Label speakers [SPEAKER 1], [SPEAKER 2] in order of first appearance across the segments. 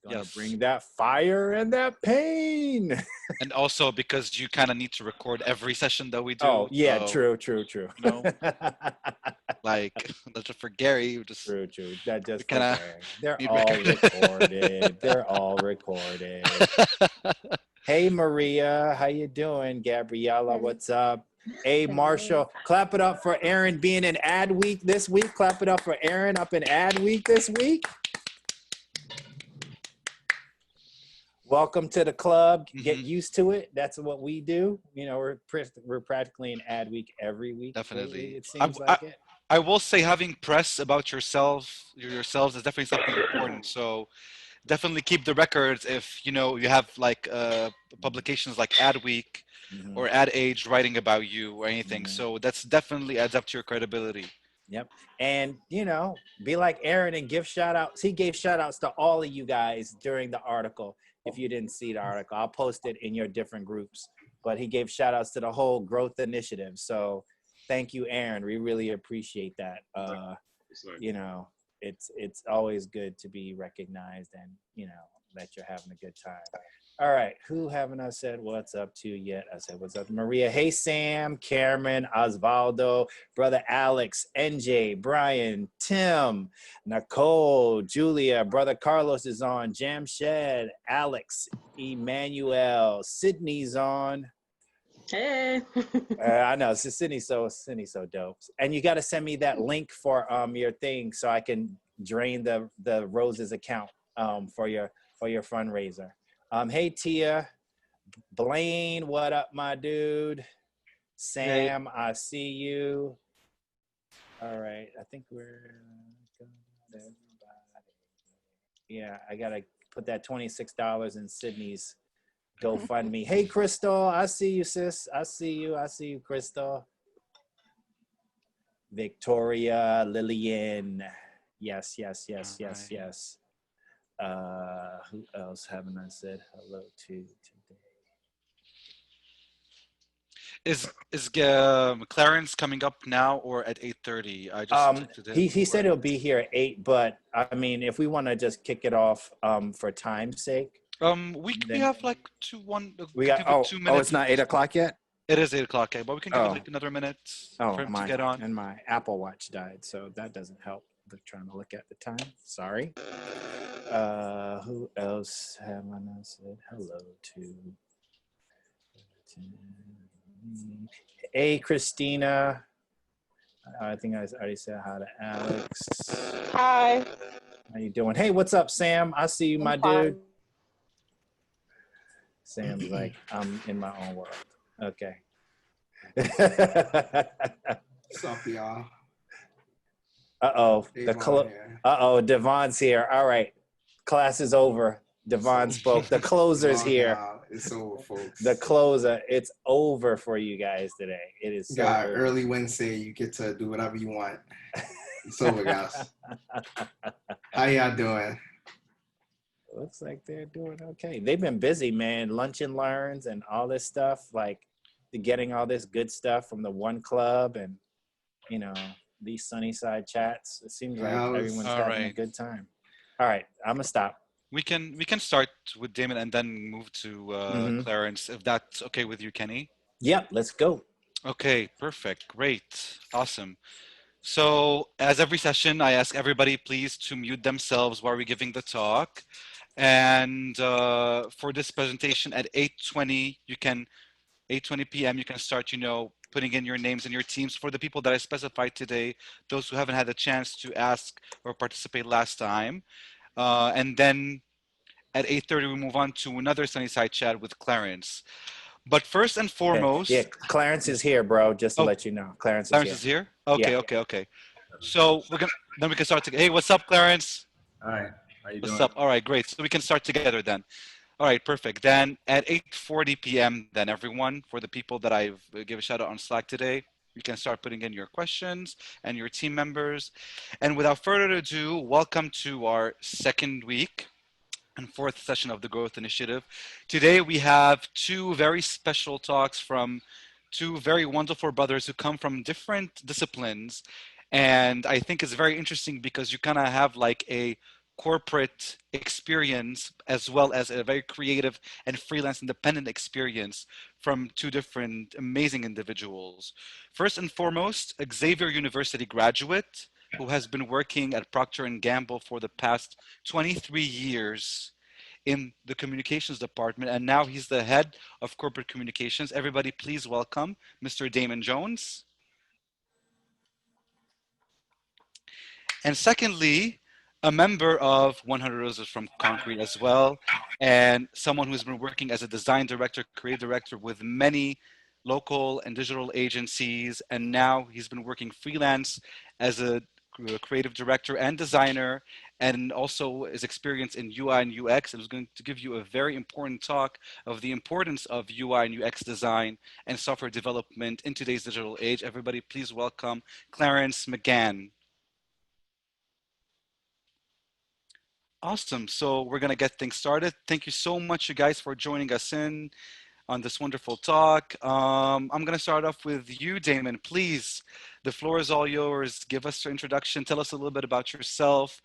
[SPEAKER 1] He's going to bring that fire and that pain.
[SPEAKER 2] And also because you kind of need to record every session that we do.
[SPEAKER 1] Oh, yeah,
[SPEAKER 2] so,
[SPEAKER 1] true.
[SPEAKER 2] You know, like, that's just for Gary. Just
[SPEAKER 1] True. That just
[SPEAKER 2] kind of.
[SPEAKER 1] They're all recorded. They're all recorded. Hey, Maria, how you doing? Gabriella, what's up? Hey, Marshall, clap it up for Aaron being in ad week this week. Clap it up for Aaron up in ad week this week. Welcome to the club. Get used to it. That's what we do. You know, we're practically in ad week every week.
[SPEAKER 2] Definitely.
[SPEAKER 1] It seems like it.
[SPEAKER 2] I will say having press about yourselves is definitely something important. So definitely keep the records if, you know, you have like publications like Ad Week or Ad Age writing about you or anything. So that's definitely adds up to your credibility.
[SPEAKER 1] Yep. And, you know, be like Aaron and give shout outs. He gave shout outs to all of you guys during the article. If you didn't see the article, I'll post it in your different groups. But he gave shout outs to the whole growth initiative. So thank you, Aaron. We really appreciate that. You know, it's always good to be recognized and, you know, that you're having a good time. All right, who haven't I said what's up to yet? I said what's up, Maria. Hey, Sam, Cameron, Osvaldo, brother Alex, NJ, Brian, Tim, Nicole, Julia, brother Carlos is on, Jamshed, Alex, Emmanuel, Sydney's on.
[SPEAKER 3] Hey.
[SPEAKER 1] I know, Sydney's so dope. And you got to send me that link for your thing so I can drain the Roses account for your fundraiser. Hey, Tia, Blaine, what up, my dude? Sam, hey. I see you. All right, I think we're yeah, I gotta put that $26 in Sydney's GoFundMe. Hey, Crystal, I see you, sis. I see you, Crystal. Victoria, Lillian, yes. Who else haven't I said hello to today?
[SPEAKER 2] Is Clarence coming up now or at 8:30? I just
[SPEAKER 1] he said he'll be here at 8, but I mean, if we want to just kick it off for time's sake.
[SPEAKER 2] We have like 2 minutes.
[SPEAKER 1] It's not 8 o'clock yet?
[SPEAKER 2] It is 8 o'clock, but we can give it like another minute for him to get on.
[SPEAKER 1] And my Apple Watch died, so that doesn't help. I'm trying to look at the time. Sorry. Who else have I not said hello to? Hey, Kristina. I think I already said hi to Alex.
[SPEAKER 3] Hi.
[SPEAKER 1] How you doing? Hey, what's up, Sam? I see you, my dude. Sam's like, I'm in my own world. Okay.
[SPEAKER 4] What's up, y'all?
[SPEAKER 1] Devon's here. All right. Class is over. Devon spoke. The closer's here.
[SPEAKER 4] It's over, folks.
[SPEAKER 1] The closer. It's over for you guys today. It is so over.
[SPEAKER 4] Early Wednesday. You get to do whatever you want. It's over, guys. How y'all doing?
[SPEAKER 1] Looks like they're doing okay. They've been busy, man. Lunch and learns and all this stuff. Like, getting all this good stuff from the one club and, you know, these Sunnyside chats. It seems like everyone's having a good time. All right, I'm gonna stop.
[SPEAKER 2] We can start with Damon and then move to Clarence, if that's okay with you, Kenny.
[SPEAKER 1] Yep, let's go.
[SPEAKER 2] Okay, perfect, great, awesome. So as every session, I ask everybody please to mute themselves while we're giving the talk. And for this presentation at 8:20 p.m. you can start, you know, putting in your names and your teams for the people that I specified today, those who haven't had the chance to ask or participate last time. And then at 8:30, we move on to another Sunnyside chat with Clarence. But first and foremost...
[SPEAKER 1] Yeah, Clarence is here, bro, just to let you know. Clarence
[SPEAKER 2] is here? Okay, yeah. Okay. So then we can start together. Hey, what's up, Clarence?
[SPEAKER 5] Hi, how you doing?
[SPEAKER 2] What's up? All right, great. So we can start together then. All right, perfect. Then at 8:40 p.m., then everyone, for the people that I've given a shout out on Slack today, you can start putting in your questions and your team members. And without further ado, welcome to our second week and fourth session of the Growth Initiative. Today we have 2 very special talks from 2 very wonderful brothers who come from different disciplines. And I think it's very interesting because you kind of have like a corporate experience as well as a very creative and freelance independent experience from two different amazing individuals. First and foremost, Xavier University graduate who has been working at Procter & Gamble for the past 23 years in the communications department, and now he's the head of corporate communications. Everybody please welcome Mr. Damon Jones. And secondly, a member of 100 Roses from Concrete as well, and someone who's been working as a design director, creative director with many local and digital agencies, and now he's been working freelance as a creative director and designer, and also his experience in UI and UX. And is going to give you a very important talk of the importance of UI and UX design and software development in today's digital age. Everybody please welcome Clarence McGann. Awesome. So we're going to get things started. Thank you so much, you guys, for joining us in on this wonderful talk. I'm going to start off with you, Damon. Please, the floor is all yours. Give us your introduction. Tell us a little bit about yourself,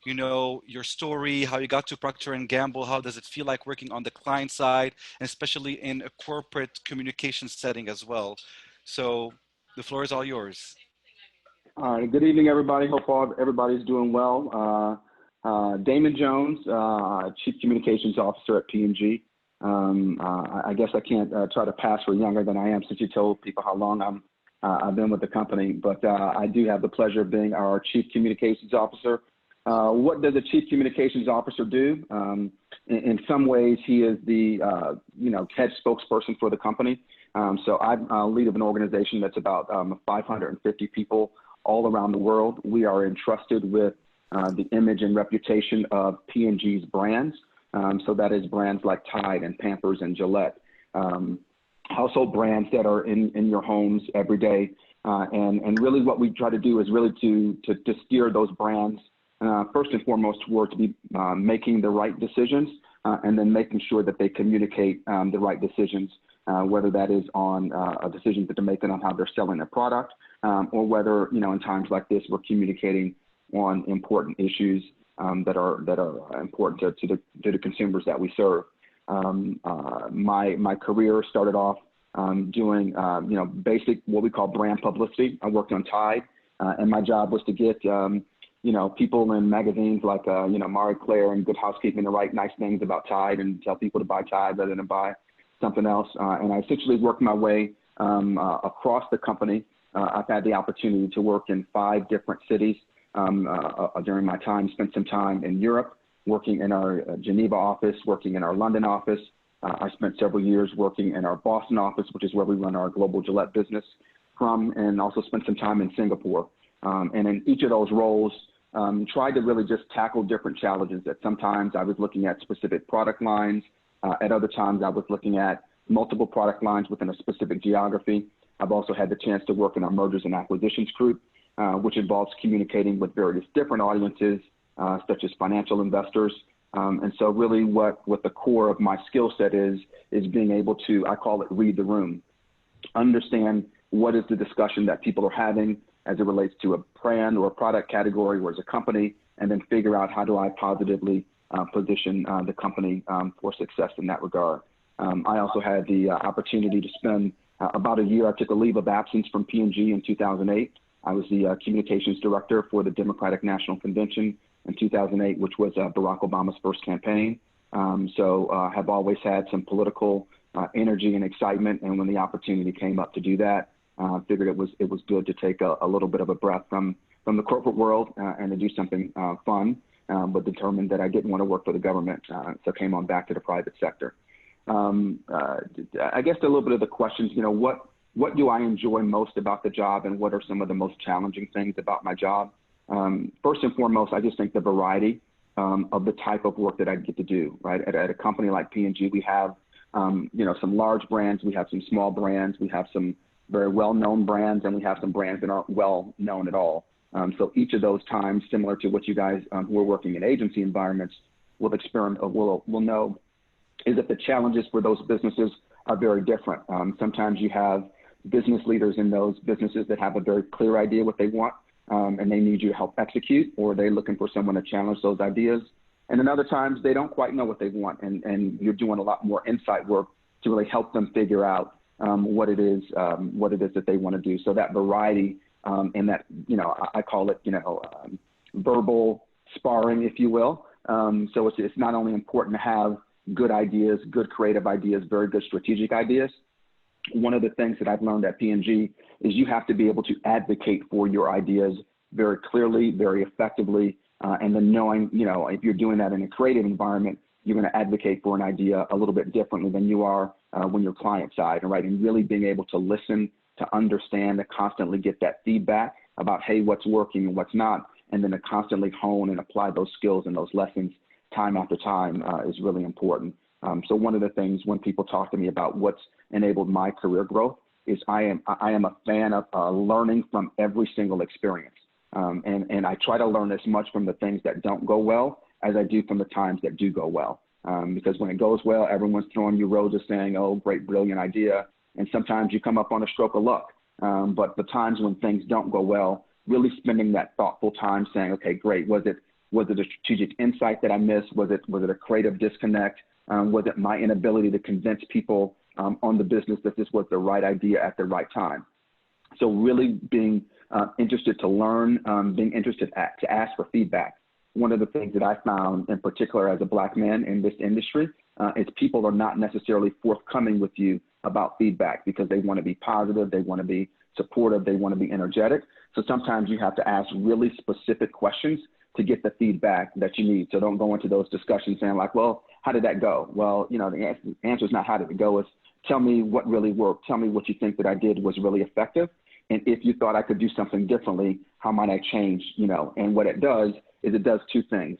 [SPEAKER 2] you know, your story, how you got to Procter & Gamble. How does it feel like working on the client side, and especially in a corporate communication setting as well? So the floor is all yours.
[SPEAKER 5] All right. Good evening, everybody. Hope everybody's doing well. Damon Jones, Chief Communications Officer at P&G. I guess I can't try to pass for younger than I am, since you told people how long I've been with the company, but I do have the pleasure of being our Chief Communications Officer. What does a Chief Communications Officer do? In some ways, he is the head spokesperson for the company. So I lead of an organization that's about 550 people all around the world. We are entrusted with the image and reputation of P&G's brands. So that is brands like Tide and Pampers and Gillette, household brands that are in your homes every day. And really what we try to do is really to steer those brands first and foremost towards making the right decisions, and then making sure that they communicate the right decisions, whether that is on decisions that they're making on how they're selling their product, or whether, in times like this, we're communicating on important issues that are important to the consumers that we serve. My career started off doing basic what we call brand publicity. I worked on Tide, and my job was to get people in magazines like Marie Claire and Good Housekeeping to write nice things about Tide and tell people to buy Tide rather than buy something else. And I essentially worked my way across the company. I've had the opportunity to work in 5 different cities. During my time, spent some time in Europe, working in our Geneva office, working in our London office. I spent several years working in our Boston office, which is where we run our global Gillette business from, and also spent some time in Singapore. And in each of those roles, tried to really just tackle different challenges. That sometimes I was looking at specific product lines. At other times, I was looking at multiple product lines within a specific geography. I've also had the chance to work in our mergers and acquisitions group, which involves communicating with various different audiences, such as financial investors. And so really what the core of my skill set is being able to, I call it read the room, understand what is the discussion that people are having as it relates to a brand or a product category or as a company, and then figure out how do I positively position the company for success in that regard. I also had the opportunity to spend about a year. I took a leave of absence from P&G in 2008. I was the communications director for the Democratic National Convention in 2008, which was Barack Obama's first campaign. So have always had some political energy and excitement. And when the opportunity came up to do that, figured it was good to take a little bit of a breath from the corporate world and to do something fun, but determined that I didn't want to work for the government. So came on back to the private sector. I guess a little bit of the questions, what do I enjoy most about the job, and what are some of the most challenging things about my job? First and foremost, I just think the variety of the type of work that I get to do, right? At a company like P&G, we have, some large brands, we have some small brands, we have some very well-known brands, and we have some brands that aren't well-known at all. So each of those times, similar to what you guys who are working in agency environments will know, is that the challenges for those businesses are very different. Sometimes you have business leaders in those businesses that have a very clear idea what they want, and they need you to help execute, or they're looking for someone to challenge those ideas. And then other times they don't quite know what they want, and you're doing a lot more insight work to really help them figure out what it is that they want to do. So that variety and that, I call it, verbal sparring, if you will. So it's not only important to have good ideas, good creative ideas, very good strategic ideas. One of the things that I've learned at P&G is you have to be able to advocate for your ideas very clearly, very effectively, and then knowing, if you're doing that in a creative environment, you're going to advocate for an idea a little bit differently than you are when you're client side, right? And really being able to listen, to understand, to constantly get that feedback about, hey, what's working and what's not, and then to constantly hone and apply those skills and those lessons time after time is really important. So one of the things when people talk to me about what's enabled my career growth is I am a fan of learning from every single experience. And I try to learn as much from the things that don't go well as I do from the times that do go well. Because when it goes well, everyone's throwing you roses saying, oh, great, brilliant idea. And sometimes you come up on a stroke of luck. But the times when things don't go well, really spending that thoughtful time saying, okay, great, was it a strategic insight that I missed? Was it a creative disconnect? Was it my inability to convince people on the business that this was the right idea at the right time? So really being interested to learn, being interested to ask for feedback. One of the things that I found in particular as a Black man in this industry is people are not necessarily forthcoming with you about feedback because they want to be positive, they want to be supportive, they want to be energetic. So sometimes you have to ask really specific questions to get the feedback that you need. So don't go into those discussions saying like, well, how did that go? Well, the answer is not how did it go, it's tell me what really worked. Tell me what you think that I did was really effective. And if you thought I could do something differently, how might I change, And what it does is it does two things.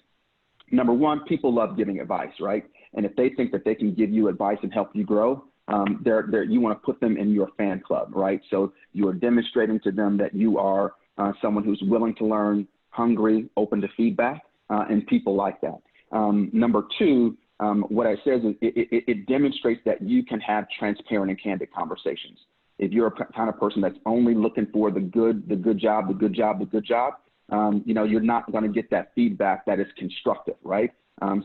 [SPEAKER 5] Number one, people love giving advice, right? And if they think that they can give you advice and help you grow, you want to put them in your fan club, right? So you are demonstrating to them that you are someone who's willing to learn, hungry, open to feedback, and people like that. Number two, what I said is it demonstrates that you can have transparent and candid conversations. If you're a kind of person that's only looking for the good job, you're not going to get that feedback that is constructive, right?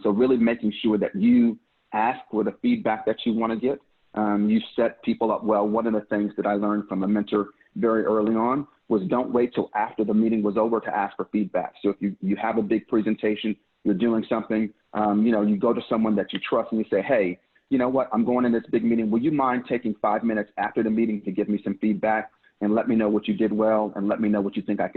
[SPEAKER 5] So really making sure that you ask for the feedback that you want to get. You set people up well. One of the things that I learned from a mentor very early on was don't wait till after the meeting was over to ask for feedback. So if you have a big presentation, you're doing something, you go to someone that you trust and you say, hey, you know what, I'm going in this big meeting. Will you mind taking 5 minutes after the meeting to give me some feedback and let me know what you did well and let me know what you think I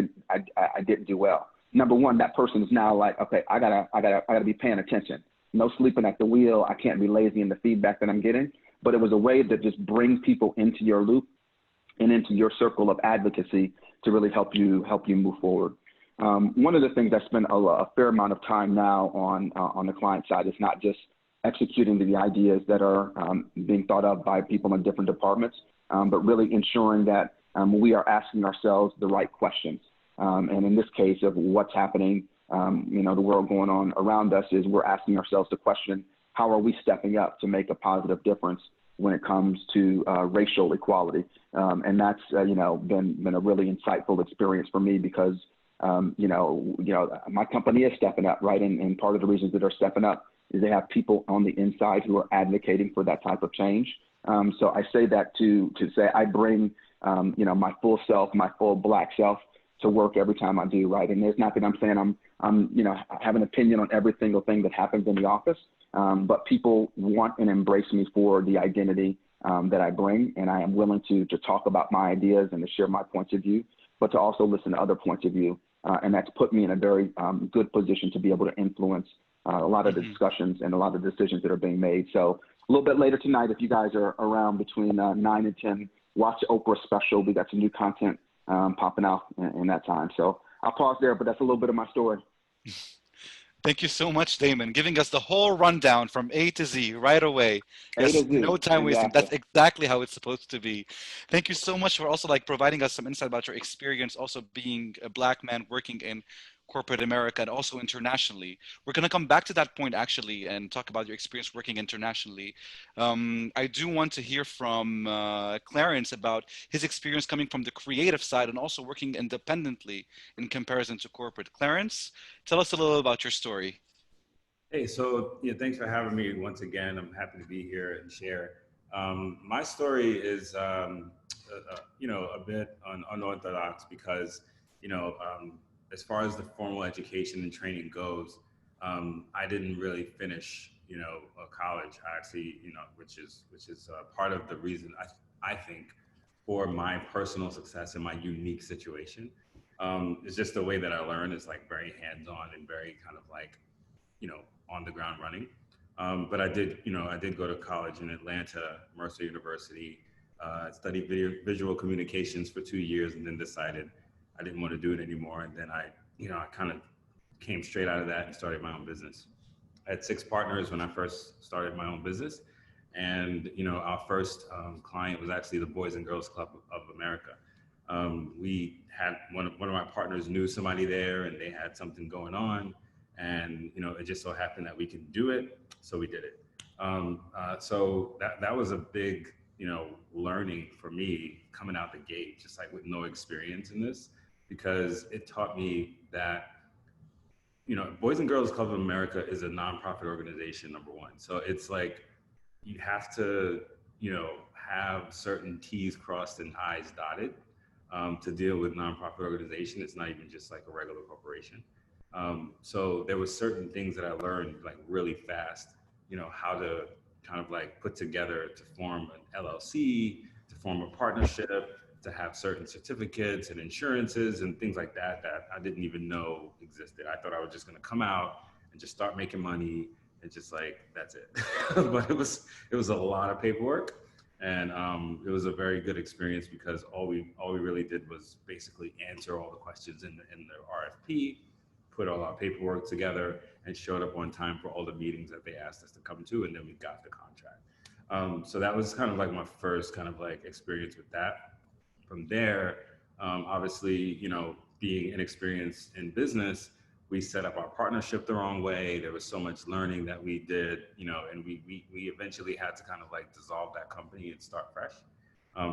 [SPEAKER 5] didn't do well? Number one, that person is now like, okay, I gotta be paying attention. No sleeping at the wheel. I can't be lazy in the feedback that I'm getting. But it was a way to just bring people into your loop and into your circle of advocacy to really help you move forward. One of the things I spend a fair amount of time now on the client side is not just executing the ideas that are being thought of by people in different departments, but really ensuring that we are asking ourselves the right questions. And in this case of what's happening, the world going on around us is we're asking ourselves the question, how are we stepping up to make a positive difference when it comes to racial equality? And that's, been a really insightful experience for me because, my company is stepping up, right? And part of the reasons that they're stepping up is they have people on the inside who are advocating for that type of change. So I say that to say I bring, my full self, my full Black self to work every time I do, right? And there's not that I'm saying I have an opinion on every single thing that happens in the office, but people want and embrace me for the identity that I bring, and I am willing to talk about my ideas and to share my points of view, but to also listen to other points of view. And that's put me in a very good position to be able to influence a lot of the discussions and a lot of the decisions that are being made. So a little bit later tonight, if you guys are around between 9 and 10, watch the Oprah special. We got some new content popping out in that time. So I'll pause there, but that's a little bit of my story.
[SPEAKER 2] Thank you so much, Damon, giving us the whole rundown from A to Z right away. Yes, no time wasting. That's exactly how it's supposed to be. Thank you so much for also providing us some insight about your experience, also being a Black man working in corporate America and also internationally. We're going to come back to that point actually and talk about your experience working internationally. I do want to hear from Clarence about his experience coming from the creative side and also working independently in comparison to corporate. Clarence, tell us a little about your story.
[SPEAKER 6] Hey, so yeah, thanks for having me once again. I'm happy to be here and share. My story is, a bit unorthodox because, as far as the formal education and training goes, I didn't really finish, college. I actually, which is part of the reason I think for my personal success and my unique situation. It's just the way that I learn is like very hands-on and very kind of like, on the ground running. But I did go to college in Atlanta, Mercer University. Studied visual communications for 2 years and then decided I didn't want to do it anymore. And then I kind of came straight out of that and started my own business. I had 6 partners when I first started my own business. And, our first client was actually the Boys and Girls Club of America. We had one of my partners knew somebody there and they had something going on. And, it just so happened that we could do it. So we did it. So that was a big, learning for me coming out the gate, just like with no experience in this, because it taught me that, Boys and Girls Club of America is a nonprofit organization, number one. So it's like, you have to, have certain T's crossed and I's dotted to deal with nonprofit organization. It's not even just like a regular corporation. So there were certain things that I learned like really fast, how to kind of like put together to form an LLC, to form a partnership, to have certain certificates and insurances and things like that I didn't even know existed. I thought I was just going to come out and just start making money and just like, that's it. But it was a lot of paperwork. And it was a very good experience because all we really did was basically answer all the questions in the RFP, put all our paperwork together, and showed up on time for all the meetings that they asked us to come to, and then we got the contract. So that was kind of like my first kind of like experience with that. From there, obviously, being inexperienced in business, we set up our partnership the wrong way. There was so much learning that we did, and we eventually had to kind of like dissolve that company and start fresh.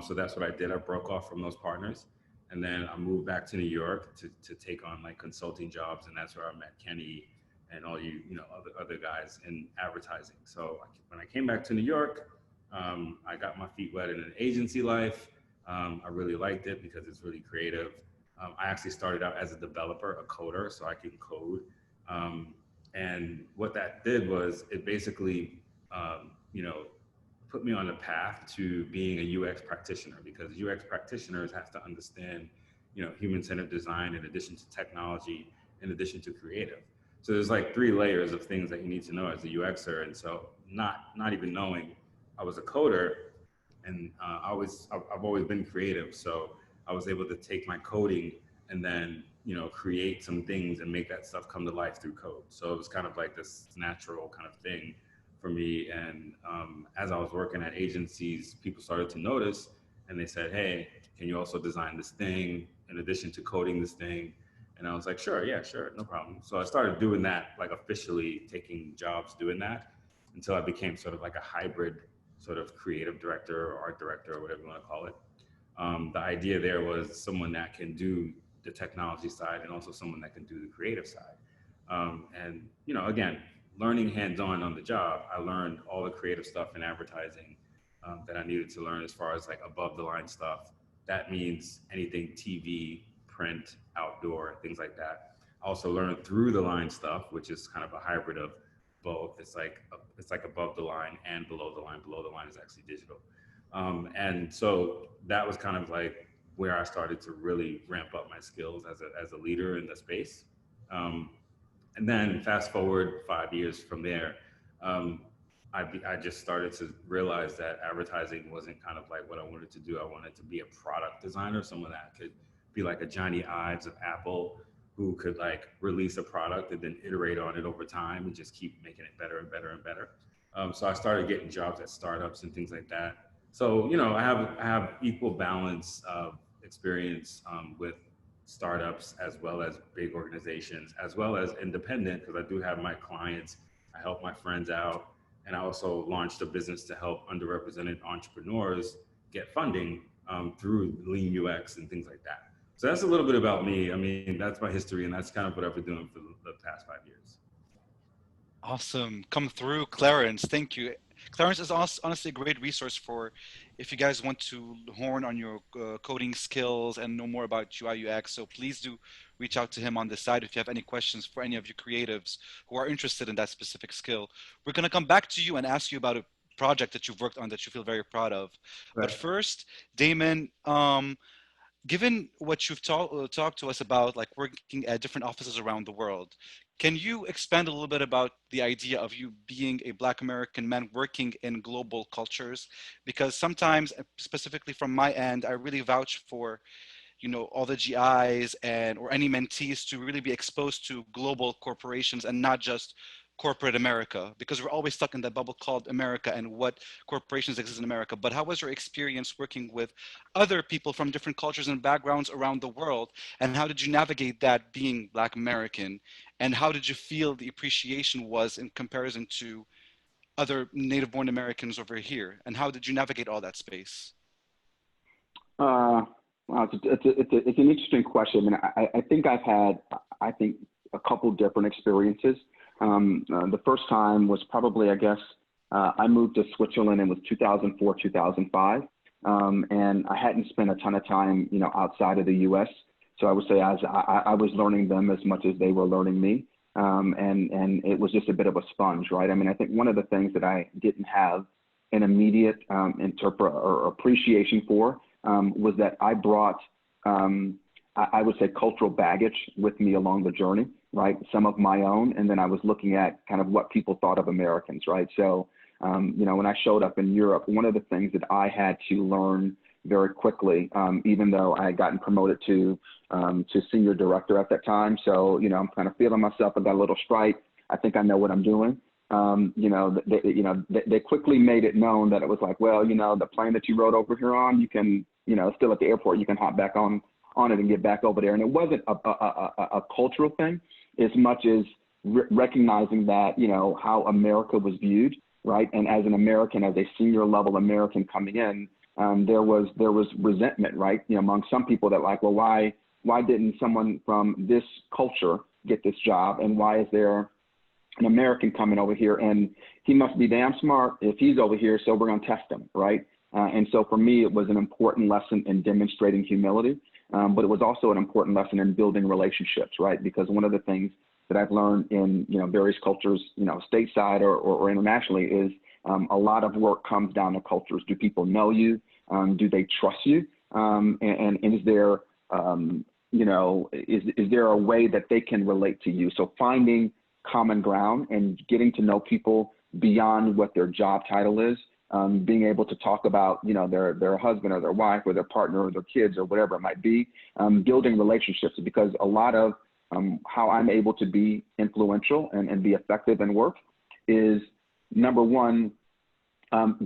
[SPEAKER 6] So that's what I did. I broke off from those partners. And then I moved back to New York to take on like consulting jobs. And that's where I met Kenny and all other guys in advertising. So when I came back to New York, I got my feet wet in an agency life. I really liked it because it's really creative. I actually started out as a developer, a coder, so I can code. And what that did was it basically, put me on a path to being a UX practitioner, because UX practitioners have to understand, human-centered design in addition to technology, in addition to creative. So there's like 3 layers of things that you need to know as a UXer. And so not even knowing I was a coder, and I've always been creative. So I was able to take my coding and then, create some things and make that stuff come to life through code. So it was kind of like this natural kind of thing for me. And as I was working at agencies, people started to notice and they said, hey, can you also design this thing in addition to coding this thing? And I was like, sure, no problem. So I started doing that, like officially taking jobs doing that, until I became sort of like a hybrid sort of creative director or art director or whatever you want to call it. The idea there was someone that can do the technology side and also someone that can do the creative side. And, again, learning hands-on on the job, I learned all the creative stuff in advertising that I needed to learn as far as like above the line stuff. That means anything TV, print, outdoor, things like that. I also learned through the line stuff, which is kind of a hybrid of both. It's like above the line and below the line. Below the line is actually digital. And so that was kind of like where I started to really ramp up my skills as a leader in the space. And then fast forward 5 years from there, I just started to realize that advertising wasn't kind of like what I wanted to do. I wanted to be a product designer, someone that could be like a Johnny Ives of Apple, who could like release a product and then iterate on it over time and just keep making it better and better and better. So I started getting jobs at startups and things like that. So, I have equal balance of experience with startups as well as big organizations, as well as independent, because I do have my clients. I help my friends out. And I also launched a business to help underrepresented entrepreneurs get funding through lean UX and things like that. So that's a little bit about me. I mean, that's my history, and that's kind of what I've been doing for the past 5 years.
[SPEAKER 2] Awesome. Come through, Clarence. Thank you. Clarence is honestly a great resource for if you guys want to hone on your coding skills and know more about UI UX. So please do reach out to him on the side if you have any questions for any of you creatives who are interested in that specific skill. We're going to come back to you and ask you about a project that you've worked on that you feel very proud of.
[SPEAKER 6] Right.
[SPEAKER 2] But first, Damon, given what you've talked to us about, like working at different offices around the world, can you expand a little bit about the idea of you being a Black American man working in global cultures? Because sometimes, specifically from my end, I really vouch for, you know, all the GIs and or any mentees to really be exposed to global corporations and not just corporate America, because we're always stuck in that bubble called America and what corporations exist in America. But how was your experience working with other people from different cultures and backgrounds around the world? And how did you navigate that being Black American? And how did you feel the appreciation was in comparison to other native born Americans over here? And how did you navigate all that space?
[SPEAKER 5] Wow, it's an interesting question. And I think I've had, a couple different experiences. The first time was probably, I guess, I moved to Switzerland. It was 2004, 2005. And I hadn't spent a ton of time, you know, outside of the US. So I would say I was learning them as much as they were learning me. And it was just a bit of a sponge, right? I mean, I think one of the things that I didn't have an immediate interpret or appreciation for was that I brought, I would say, cultural baggage with me along the journey, right? Some of my own, and then I was looking at kind of what people thought of Americans, right? So, you know, when I showed up in Europe, one of the things that I had to learn very quickly, even though I had gotten promoted to senior director at that time. So, you know, I'm kind of feeling myself. I got a little strike. I think I know what I'm doing. You know, they quickly made it known that it was like, well, you know, the plane that you rode over here on, you can, you know, still at the airport, you can hop back on it and get back over there. And it wasn't a cultural thing as much as recognizing that, you know, how America was viewed, right? And as an American, as a senior level American coming in, there was resentment, right? You know, among some people that like, well, why didn't someone from this culture get this job? And why is there an American coming over here? And he must be damn smart if he's over here, so we're going to test him, right? And so for me, it was an important lesson in demonstrating humility, but it was also an important lesson in building relationships, right? Because one of the things that I've learned in, you know, various cultures, you know, stateside or internationally is a lot of work comes down to cultures. Do people know you? Do they trust you? And is there, you know, is there a way that they can relate to you? So finding common ground and getting to know people beyond what their job title is, being able to talk about, you know, their husband or their wife or their partner or their kids or whatever it might be, building relationships, because a lot of how I'm able to be influential and be effective in work is, number one,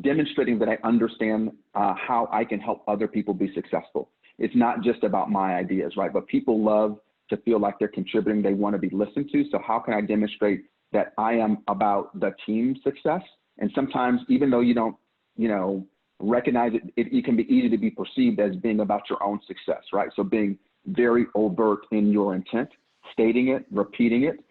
[SPEAKER 5] demonstrating that I understand how I can help other people be successful. It's not just about my ideas, right? But people love to feel like they're contributing. They want to be listened to. So how can I demonstrate that I am about the team's success? And sometimes, even though you don't, you know, recognize it, it can be easy to be perceived as being about your own success, right? So being very overt in your intent, stating it, repeating it,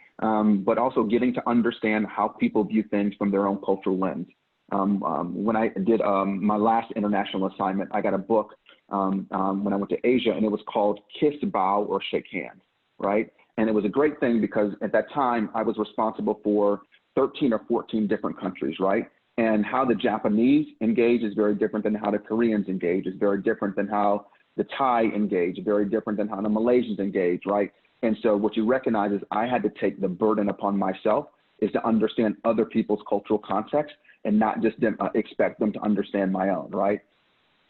[SPEAKER 5] but also getting to understand how people view things from their own cultural lens. When I did my last international assignment, I got a book when I went to Asia, and it was called Kiss, Bow, or Shake Hands, right? And it was a great thing because at that time I was responsible for 13 or 14 different countries, right? And how the Japanese engage is very different than how the Koreans engage, is very different than how the Thai engage, very different than how the Malaysians engage, right? And so what you recognize is I had to take the burden upon myself is to understand other people's cultural context and not just expect them to understand my own, right?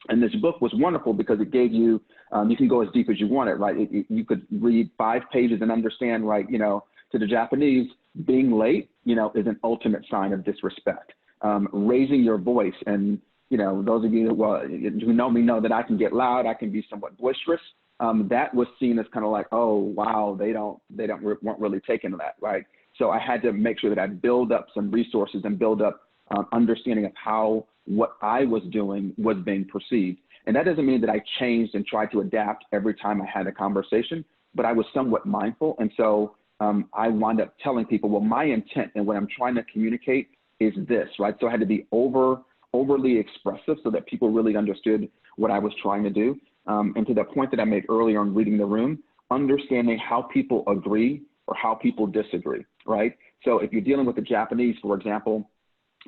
[SPEAKER 5] And this book was wonderful because it gave you, you can go as deep as you want it, right? You could read 5 pages and understand, right, you know, to the Japanese, being late, you know, is an ultimate sign of disrespect. Raising your voice, and, you know, those of you who know me know that I can get loud, I can be somewhat boisterous. that was seen as kind of like, oh, wow, weren't really taking to that, right? So I had to make sure that I build up some resources and build up understanding of how what I was doing was being perceived. And that doesn't mean that I changed and tried to adapt every time I had a conversation, but I was somewhat mindful. And so I wound up telling people, well, my intent and what I'm trying to communicate is this, right? So I had to be overly expressive so that people really understood what I was trying to do. And to the point that I made earlier on reading the room, understanding how people agree or how people disagree, right? So if you're dealing with the Japanese, for example,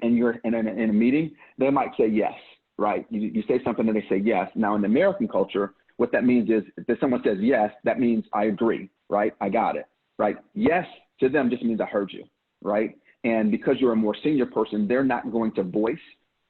[SPEAKER 5] and you're in a meeting, they might say yes, right? You say something and they say yes. Now in the American culture, what that means is if someone says yes, that means I agree, right? I got it, right? Yes to them just means I heard you, right? And because you're a more senior person, they're not going to voice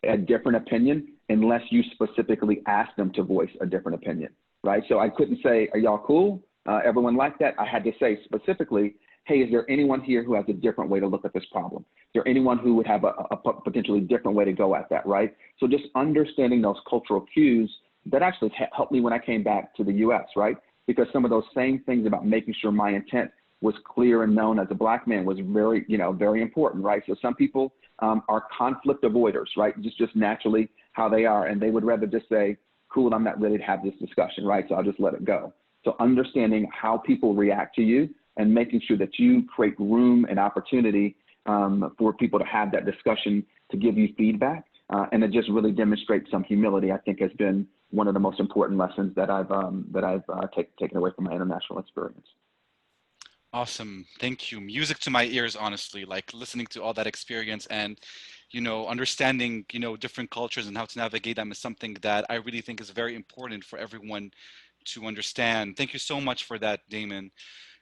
[SPEAKER 5] a different opinion unless you specifically ask them to voice a different opinion, right? So I couldn't say, are y'all cool? Everyone like that? I had to say specifically, hey, is there anyone here who has a different way to look at this problem? Is there anyone who would have a potentially different way to go at that, right? So just understanding those cultural cues, that actually helped me when I came back to the US, right? Because some of those same things about making sure my intent was clear and known as a Black man was very, very important, right? So some people are conflict avoiders, right? Just naturally how they are. And they would rather just say, cool, I'm not ready to have this discussion, right? So I'll just let it go. So understanding how people react to you and making sure that you create room and opportunity for people to have that discussion, to give you feedback, and to just really demonstrate some humility, I think has been one of the most important lessons that I've taken away from my international experience.
[SPEAKER 2] Awesome. Thank you. Music to my ears, honestly, like listening to all that experience and, understanding, different cultures and how to navigate them is something that I really think is very important for everyone to understand. Thank you so much for that, Damon.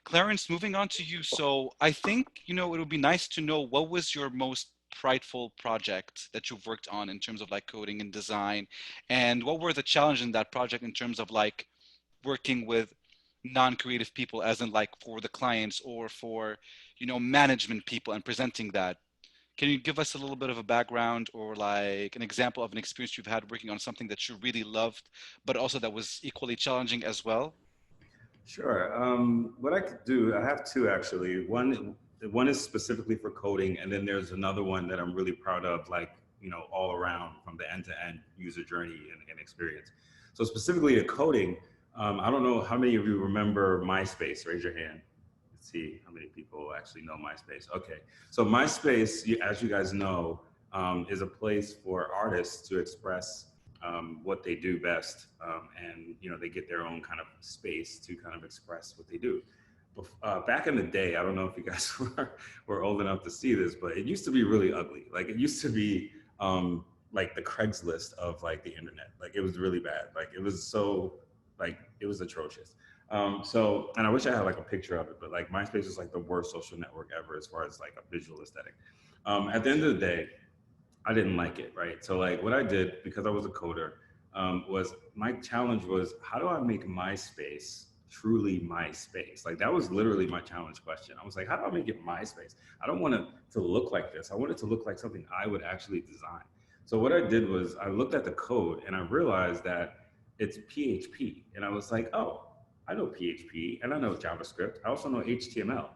[SPEAKER 2] Clarence, moving on to you. So I think, it would be nice to know what was your most prideful project that you've worked on in terms of like coding and design, and what were the challenges in that project in terms of like working with non-creative people, as in like for the clients or for, management people and presenting that. Can you give us a little bit of a background or like an example of an experience you've had working on something that you really loved, but also that was equally challenging as well?
[SPEAKER 6] Sure. What I could do, I have two actually. One is specifically for coding, and then there's another one that I'm really proud of, like, all around from the end-to-end user journey and experience. So specifically to coding, I don't know how many of you remember MySpace. Raise your hand. Let's see how many people actually know MySpace. Okay, so MySpace, as you guys know, is a place for artists to express what they do best, and they get their own kind of space to kind of express what they do. Back in the day, I don't know if you guys were old enough to see this, but it used to be really ugly. Like it used to be like the Craigslist of like the internet. Like it was really bad. Like it was so it was atrocious. So, and I wish I had like a picture of it, but like MySpace was like the worst social network ever as far as like a visual aesthetic. At the end of the day, I didn't like it, right? So like what I did, because I was a coder, was my challenge was, how do I make my space truly my space? Like that was literally my challenge question. I was like, how do I make it my space? I don't want it to look like this. I want it to look like something I would actually design. So what I did was I looked at the code and I realized that it's PHP. And I was like, oh, I know PHP and I know JavaScript. I also know HTML.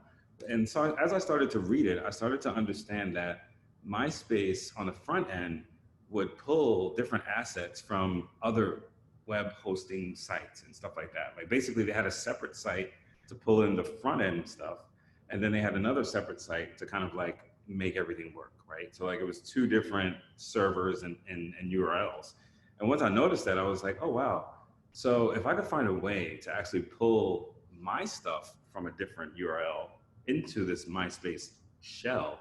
[SPEAKER 6] And so as I started to read it, I started to understand that MySpace on the front end would pull different assets from other web hosting sites and stuff like that. Like basically they had a separate site to pull in the front end stuff. And then they had another separate site to kind of like make everything work, right? So like it was two different servers and URLs. And once I noticed that, I was like, oh, wow. So if I could find a way to actually pull my stuff from a different URL into this MySpace shell,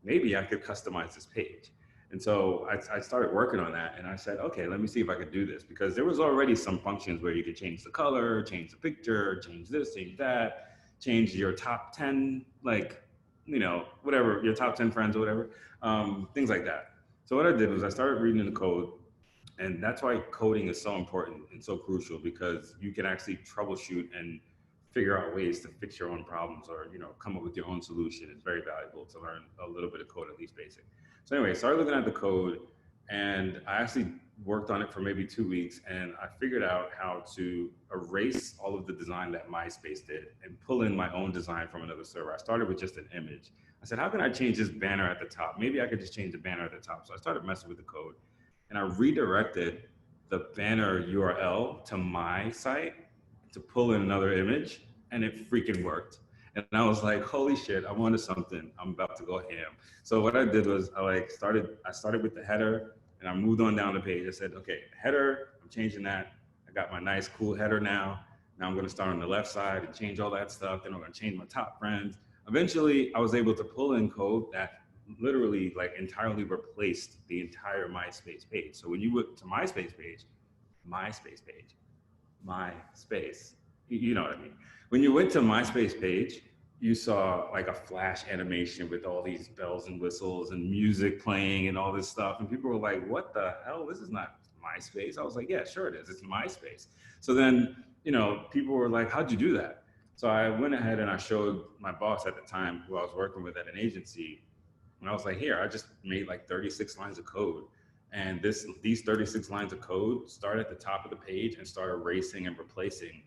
[SPEAKER 6] maybe I could customize this page. And so I started working on that and I said, okay, let me see if I could do this, because there was already some functions where you could change the color, change the picture, change this, change that, change your top 10, like, whatever, your top 10 friends or whatever, things like that. So what I did was I started reading the code, and that's why coding is so important and so crucial, because you can actually troubleshoot and figure out ways to fix your own problems, or come up with your own solution. It's very valuable to learn a little bit of code, at least basic. So anyway, started looking at the code, And I actually worked on it for maybe 2 weeks, and I figured out how to erase all of the design that MySpace did and pull in my own design from another server. I started with just an image. I said, how can I change this banner at the top? Maybe I could just change the banner at the top. So I started messing with the code, and I redirected the banner URL to my site to pull in another image, and it freaking worked. And I was like, holy shit, I'm onto something. I'm about to go ham. So what I did was I started with the header, and I moved on down the page. I said, okay, header, I'm changing that. I got my nice cool header now. Now I'm gonna start on the left side and change all that stuff. Then I'm gonna change my top friends. Eventually, I was able to pull in code that literally like entirely replaced the entire MySpace page. So when you went to MySpace page, you know what I mean? When you went to MySpace page, you saw like a flash animation with all these bells and whistles and music playing and all this stuff. And people were like, what the hell? This is not MySpace. I was like, yeah, sure it is. It's MySpace. So then, you know, people were like, how'd you do that? So I went ahead and I showed my boss at the time, who I was working with at an agency, and I was like, here, I just made like 36 lines of code. And these 36 lines of code start at the top of the page and start erasing and replacing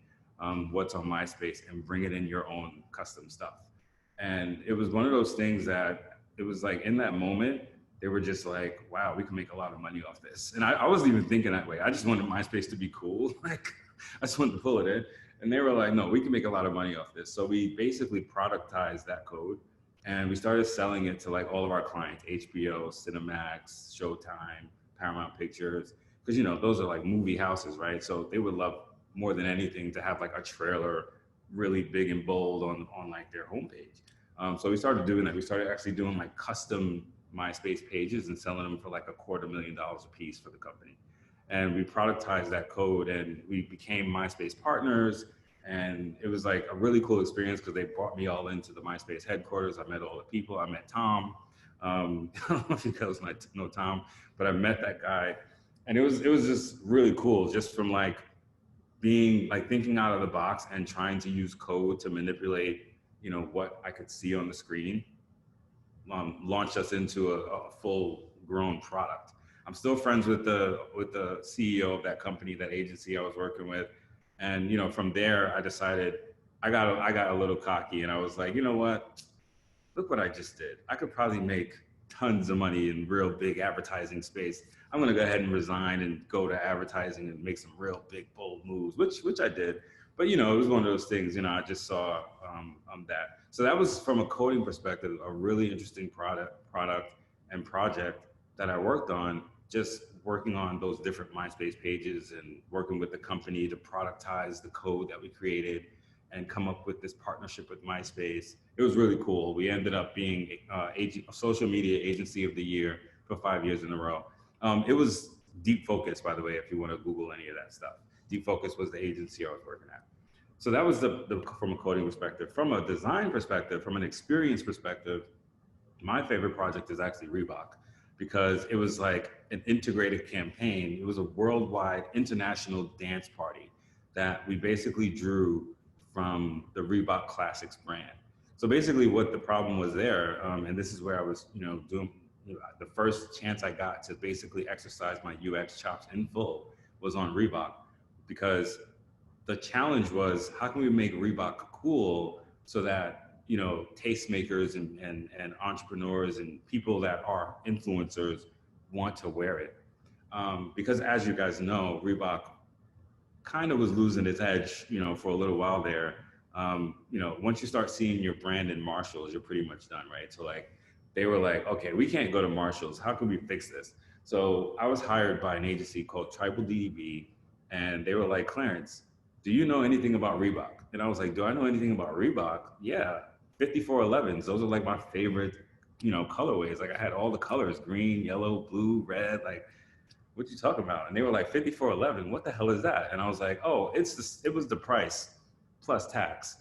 [SPEAKER 6] what's on MySpace and bring it in your own custom stuff. And it was one of those things that it was like in that moment, they were just like, wow, we can make a lot of money off this. And I wasn't even thinking that way. I just wanted MySpace to be cool. Like, I just wanted to pull it in. And they were like, no, we can make a lot of money off this. So we basically productized that code, and we started selling it to like all of our clients, HBO, Cinemax, Showtime, Paramount Pictures, because, you know, those are like movie houses, right? So they would love more than anything to have like a trailer really big and bold on like their homepage. So we started doing that. We started actually doing like custom MySpace pages and selling them for like $250,000 a piece for the company. And we productized that code, and we became MySpace partners. And it was like a really cool experience because they brought me all into the MySpace headquarters. I met all the people. I met Tom. I don't know if you guys know Tom, but I met that guy. And it was just really cool, just from like being like thinking out of the box and trying to use code to manipulate, you know, what I could see on the screen, launched us into a full grown product. I'm still friends with the CEO of that company, that agency I was working with. And, you know, from there, I decided I got a little cocky, and I was like, you know what? Look what I just did. I could probably make tons of money in real big advertising space. I'm gonna go ahead and resign and go to advertising and make some real big, bold moves, which I did. But, you know, it was one of those things, you know, I just saw that. So that was, from a coding perspective, a really interesting product and project that I worked on, just working on those different MySpace pages and working with the company to productize the code that we created and come up with this partnership with MySpace. It was really cool. We ended up being a social media agency of the year for 5 years in a row. It was Deep Focus, by the way, if you want to Google any of that stuff. Deep Focus was the agency I was working at. So that was the from a coding perspective. From a design perspective, from an experience perspective, my favorite project is actually Reebok, because it was like an integrated campaign. It was a worldwide international dance party that we basically drew from the Reebok Classics brand. So basically what the problem was there, and this is where I was, you know, doing, you know, the first chance I got to basically exercise my UX chops in full was on Reebok, because the challenge was, how can we make Reebok cool so that, you know, tastemakers and entrepreneurs and people that are influencers want to wear it? Because as you guys know, Reebok kind of was losing its edge, you know, for a little while there. You know, once you start seeing your brand in Marshalls, you're pretty much done, right? So like, they were like, okay, we can't go to Marshalls. How can we fix this? So I was hired by an agency called Tribal DDB, and they were like, Clarence, do you know anything about Reebok? And I was like, do I know anything about Reebok? Yeah, 5411s. Those are like my favorite, you know, colorways. Like I had all the colors, green, yellow, blue, red, like, what you talking about? And they were like, 5411, what the hell is that? And I was like, oh, it was the price plus tax,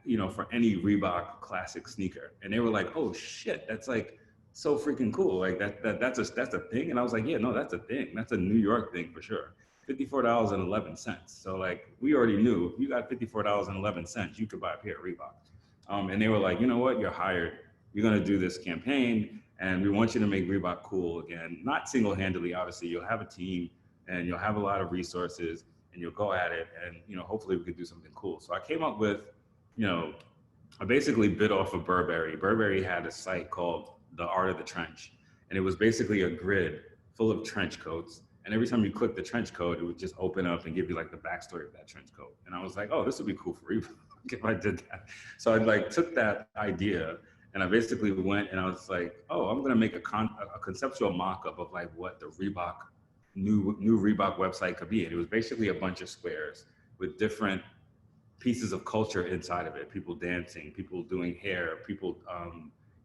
[SPEAKER 6] you know, for any Reebok classic sneaker. And they were like, oh shit, that's like so freaking cool. Like that's a thing. And I was like, yeah, no, that's a thing. That's a New York thing for sure. $54.11. So like, we already knew if you got $54.11, you could buy a pair of Reebok. And they were like, you know what, you're hired. You're gonna do this campaign. And we want you to make Reebok cool again, not single-handedly, obviously. You'll have a team and you'll have a lot of resources and you'll go at it and, you know, hopefully we could do something cool. So I came up with, you know, I basically bit off of Burberry. Burberry had a site called The Art of the Trench. And it was basically a grid full of trench coats. And every time you click the trench coat, it would just open up and give you like the backstory of that trench coat. And I was like, oh, this would be cool for Reebok if I did that. So I like took that idea and I basically went and I was like, oh, I'm gonna make a conceptual mock-up of like what the Reebok, new Reebok website could be. And it was basically a bunch of squares with different pieces of culture inside of it. People dancing, people doing hair, people,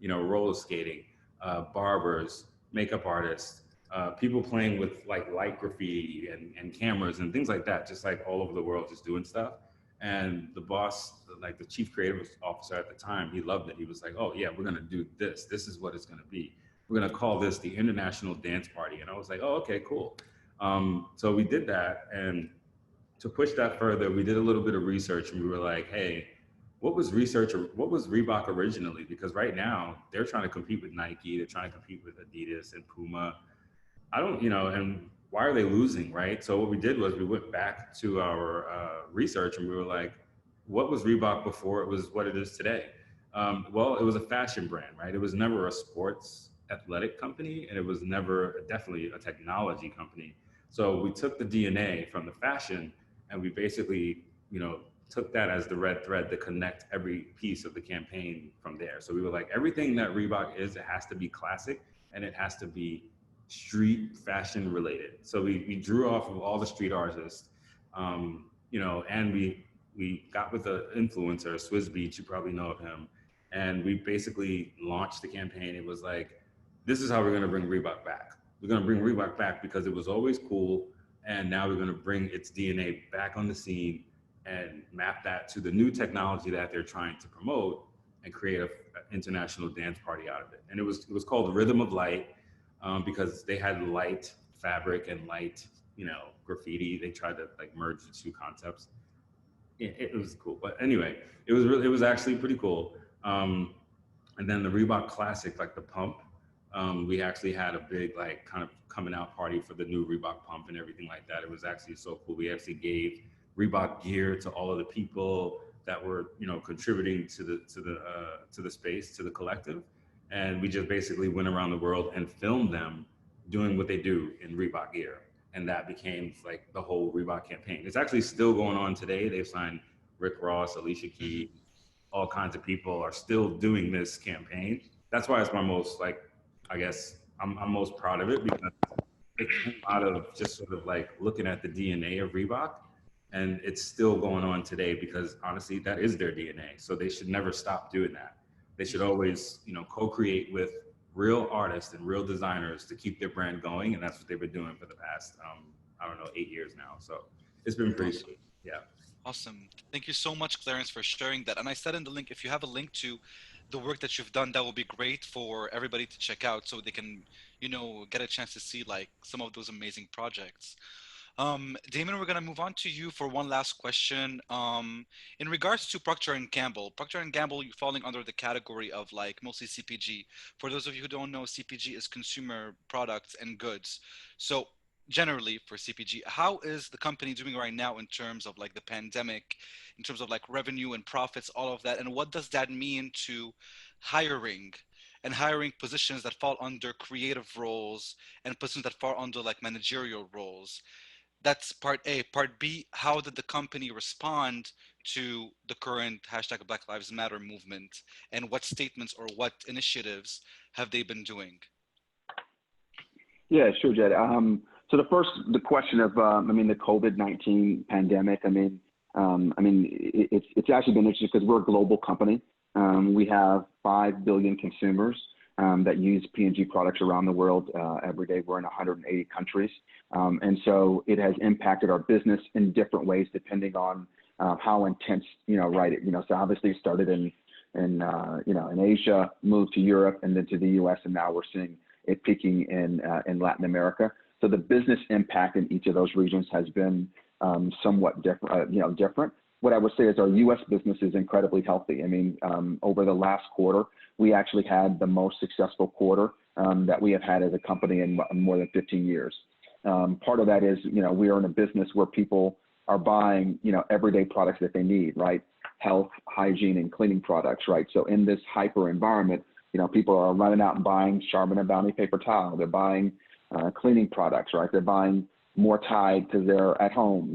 [SPEAKER 6] you know, roller skating, barbers, makeup artists, people playing with like light graffiti and cameras and things like that, just like all over the world, just doing stuff. And the boss, like the chief creative officer at the time, he loved it. He was like, oh yeah, we're gonna do this. This is what it's gonna be. We're gonna call this the International Dance Party. And I was like, oh, okay, cool. So we did that. And to push that further, we did a little bit of research and we were like, hey, what was Reebok originally? Because right now they're trying to compete with Nike, they're trying to compete with Adidas and Puma. I don't, you know, and why are they losing, right? So what we did was we went back to our research and we were like, what was Reebok before it was what it is today? Well, it was a fashion brand, right? It was never a sports athletic company and it was never definitely a technology company. So we took the DNA from the fashion and we basically, you know, took that as the red thread to connect every piece of the campaign from there. So we were like, everything that Reebok is, it has to be classic and it has to be street fashion related. So we drew off of all the street artists, you know, and we got with the influencer, Swizz Beatz, you probably know of him. And we basically launched the campaign. It was like, this is how we're gonna bring Reebok back. We're gonna bring Reebok back because it was always cool. And now we're gonna bring its DNA back on the scene and map that to the new technology that they're trying to promote and create an international dance party out of it. And it was called Rhythm of Light because they had light fabric and light, you know, graffiti. They tried to like merge the two concepts. It was cool, but anyway, it was actually pretty cool. And then the Reebok Classic, like the pump, we actually had a big like kind of coming out party for the new Reebok pump and everything like that. It was actually so cool. We actually gave Reebok gear to all of the people that were, you know, contributing to the space, to the collective. And we just basically went around the world and filmed them doing what they do in Reebok gear. And that became like the whole Reebok campaign. It's actually still going on today. They've signed Rick Ross, Alicia Keys, all kinds of people are still doing this campaign. That's why it's my most, like, I guess I'm most proud of it because it came out of just sort of like looking at the DNA of Reebok. And it's still going on today because honestly, that is their DNA. So they should never stop doing that. They should always, you know, co-create with real artists and real designers to keep their brand going. And that's what they've been doing for the past, I don't know, 8 years now. So it's been pretty cool. Yeah.
[SPEAKER 2] Awesome. Thank you so much, Clarence, for sharing that. And I said in the link, if you have a link to the work that you've done, that will be great for everybody to check out so they can, you know, get a chance to see like some of those amazing projects. Damon, we're going to move on to you for one last question. In regards to Procter & Gamble, Procter & Gamble, you're falling under the category of like mostly CPG. For those of you who don't know, CPG is consumer products and goods. So generally for CPG, how is the company doing right now in terms of like the pandemic, in terms of like revenue and profits, all of that? And what does that mean to hiring and hiring positions that fall under creative roles and positions that fall under like managerial roles? That's part A. Part B, how did the company respond to the current hashtag Black Lives Matter movement? And what statements or what initiatives have they been doing?
[SPEAKER 5] Yeah, sure, Jed. So the question of, the COVID-19 pandemic, it's actually been interesting because we're a global company. We have 5 billion consumers that use P&G products around the world every day. We're in 180 countries. And so it has impacted our business in different ways, depending on how intense, so obviously it started in Asia, moved to Europe and then to the US. And now we're seeing it peaking in Latin America. So the business impact in each of those regions has been somewhat different. what I would say is our U.S. business is incredibly healthy. I mean, over the last quarter, we actually had the most successful quarter that we have had as a company in more than 15 years. Part of that is, we are in a business where people are buying, everyday products that they need, right? Health, hygiene, and cleaning products, right? So in this hyper environment, people are running out and buying Charmin and Bounty paper towel. They're buying cleaning products, right? They're buying more Tide because they're at home,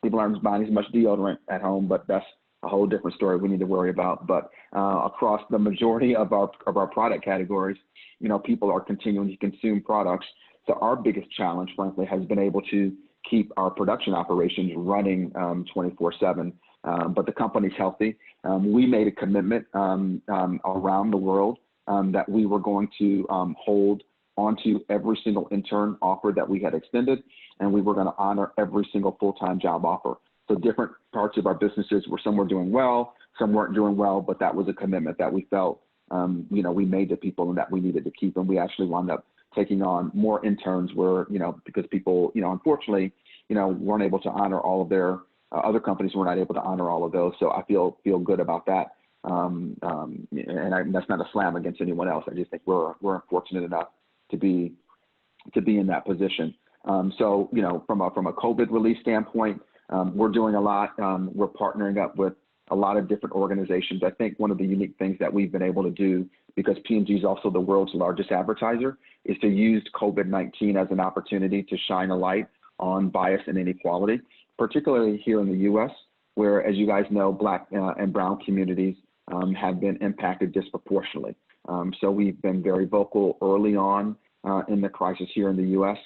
[SPEAKER 5] people aren't buying as much deodorant at home, but that's a whole different story we need to worry about. But across the majority of our product categories, people are continuing to consume products. So our biggest challenge, frankly, has been able to keep our production operations running 24/7. But the company's healthy. We made a commitment around the world that we were going to hold onto every single intern offer that we had extended, and we were going to honor every single full-time job offer. So different parts of our businesses were, some were doing well, some weren't doing well, but that was a commitment that we felt, we made to people and that we needed to keep. And we actually wound up taking on more interns where, because people, unfortunately, weren't able to honor all of their, other companies were not able to honor all of those. So I feel good about that. And that's not a slam against anyone else. I just think we're fortunate enough to be in that position. So, from a COVID relief standpoint, we're doing a lot. We're partnering up with a lot of different organizations. I think one of the unique things that we've been able to do, because P&G is also the world's largest advertiser, is to use COVID-19 as an opportunity to shine a light on bias and inequality, particularly here in the U.S., where, as you guys know, Black and brown communities have been impacted disproportionately. So we've been very vocal early on in the crisis here in the U.S.,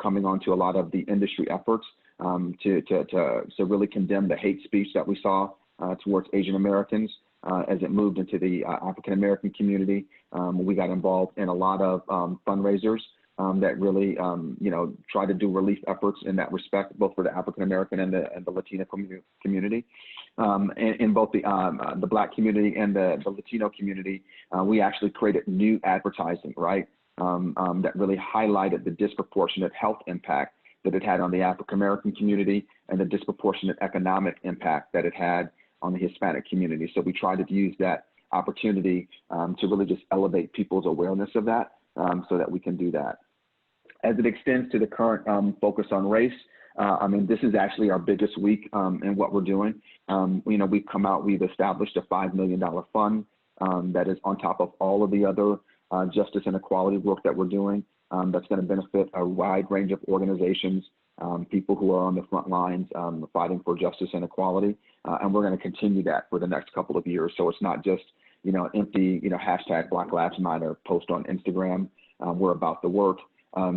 [SPEAKER 5] coming on to a lot of the industry efforts to really condemn the hate speech that we saw towards Asian Americans as it moved into the African American community. We got involved in a lot of fundraisers that really, try to do relief efforts in that respect, both for the African American and the Latino community. In both the Black community and the Latino community, we actually created new advertising, right? That really highlighted the disproportionate health impact that it had on the African American community and the disproportionate economic impact that it had on the Hispanic community. So we tried to use that opportunity to really just elevate people's awareness of that, so that we can do that. As it extends to the current focus on race, this is actually our biggest week in what we're doing. We've come out, we've established a $5 million fund that is on top of all of the other justice and equality work that we're doing. That's going to benefit a wide range of organizations, people who are on the front lines fighting for justice and equality. And we're going to continue that for the next couple of years. So it's not just, empty, hashtag Black Lives Matter post on Instagram. We're about the work.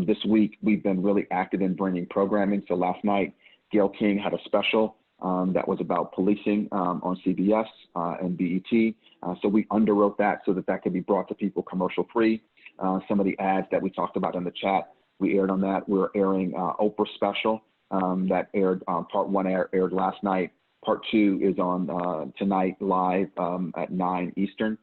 [SPEAKER 5] This week, we've been really active in bringing programming. So last night, Gayle King had a special that was about policing on CBS and BET. So we underwrote that so that could be brought to people commercial free. Some of the ads that we talked about in the chat, we aired on that. We're airing Oprah's special that aired, part one aired last night. Part two is on tonight live at 9 Eastern.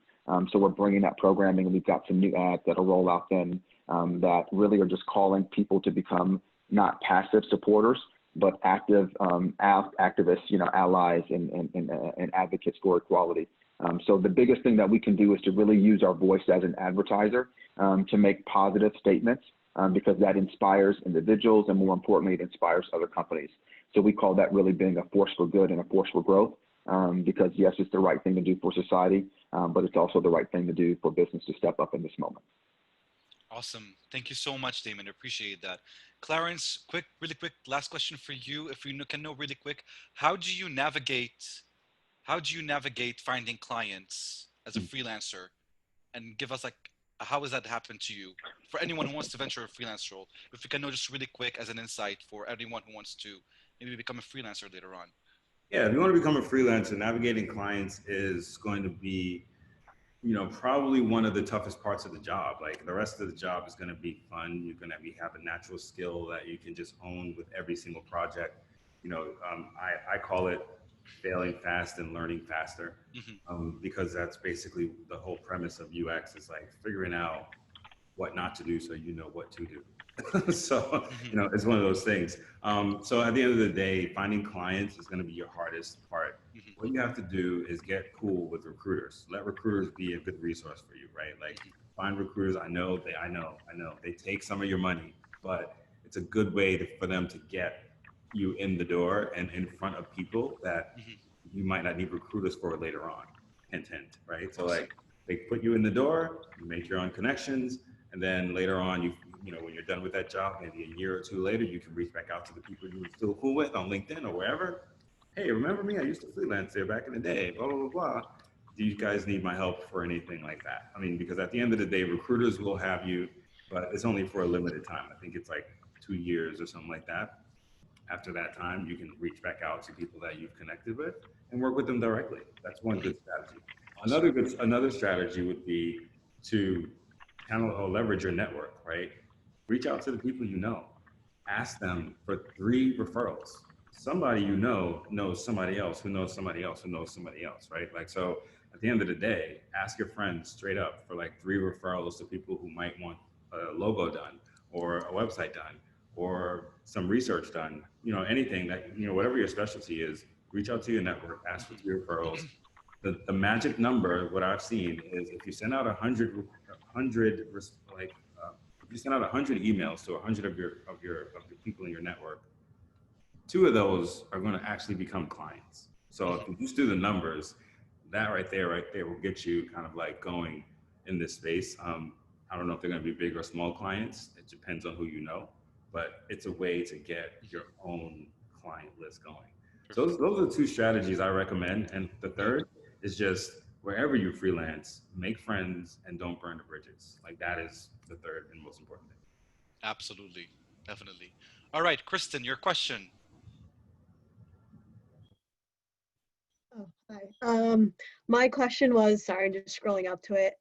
[SPEAKER 5] So we're bringing that programming, and we've got some new ads that'll roll out then that really are just calling people to become not passive supporters, but active activists, allies and advocates for equality. So the biggest thing that we can do is to really use our voice as an advertiser to make positive statements because that inspires individuals, and more importantly, it inspires other companies. So we call that really being a force for good and a force for growth because yes, it's the right thing to do for society, but it's also the right thing to do for business to step up in this moment.
[SPEAKER 2] Awesome. Thank you so much, Damon. I appreciate that. Clarence, really quick, last question for you. If we can know really quick, how do you navigate finding clients as a freelancer? And give us how has that happened to you? For anyone who wants to venture a freelance role, if we can know just really quick as an insight for anyone who wants to maybe become a freelancer later on.
[SPEAKER 6] Yeah, if you want to become a freelancer, navigating clients is going to be, probably one of the toughest parts of the job. Like the rest of the job is going to be fun. You're going to have a natural skill that you can just hone with every single project. I call it failing fast and learning faster, because that's basically the whole premise of UX is like figuring out what not to do so you know what to do. So, it's one of those things. So at the end of the day, finding clients is going to be your hardest part. What you have to do is get cool with recruiters. Let recruiters be a good resource for you, right? Like, find recruiters. I know. They take some of your money, but it's a good way for them to get you in the door and in front of people that you might not need recruiters for later on. Hint, hint, right? So like, they put you in the door, you make your own connections, and then later on, when you're done with that job, maybe a year or two later, you can reach back out to the people you were still cool with on LinkedIn or wherever. Hey, remember me? I used to freelance there back in the day, blah, blah, blah, blah. Do you guys need my help for anything like that? I mean, because at the end of the day, recruiters will have you, but it's only for a limited time. I think it's like 2 years or something like that. After that time, you can reach back out to people that you've connected with and work with them directly. That's one good strategy. Another strategy would be to kind of leverage your network, right? Reach out to the people you know. Ask them for 3 referrals. Somebody you know knows somebody else who knows somebody else who knows somebody else, right? Like, so at the end of the day, ask your friends straight up for like 3 referrals to people who might want a logo done or a website done or some research done, anything that, whatever your specialty is, reach out to your network, ask for 3 referrals. The magic number, what I've seen is if you send out 100 if you send out 100 emails to 100 of your people in your network, 2 of those are going to actually become clients. So if you just do the numbers, that right there will get you kind of like going in this space. I don't know if they're going to be big or small clients. It depends on who you know, but it's a way to get your own client list going. So those are the 2 strategies I recommend. And the third is just wherever you freelance, make friends and don't burn the bridges. Like, that is the third and most important thing.
[SPEAKER 2] Absolutely. Definitely. All right, Kristen, your question.
[SPEAKER 7] Oh, hi. My question was, sorry, I'm just scrolling up to it.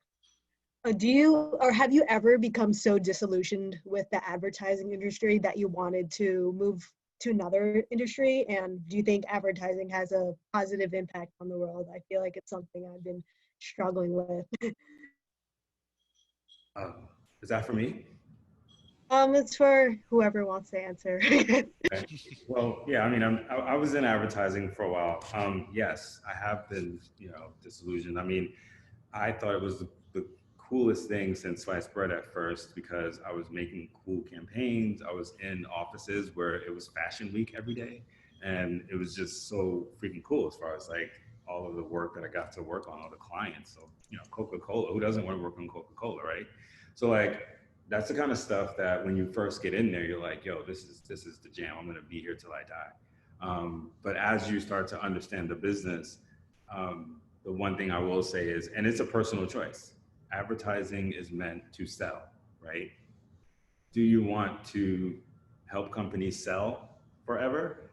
[SPEAKER 7] Do you, or have you ever become so disillusioned with the advertising industry that you wanted to move to another industry? And do you think advertising has a positive impact on the world? I feel like it's something I've been struggling with.
[SPEAKER 6] Is that for me?
[SPEAKER 7] It's for whoever wants to answer.
[SPEAKER 6] Okay. Well, yeah, I mean, I was in advertising for a while. Yes, I have been, disillusioned. I mean, I thought it was the coolest thing since sliced bread at first because I was making cool campaigns. I was in offices where it was fashion week every day. And it was just so freaking cool as far as like all of the work that I got to work on, all the clients. So, Coca-Cola, who doesn't want to work on Coca-Cola, right? So like, that's the kind of stuff that when you first get in there, you're like, yo, this is the jam. I'm going to be here till I die. But as you start to understand the business, the one thing I will say is, and it's a personal choice, advertising is meant to sell, right? Do you want to help companies sell forever?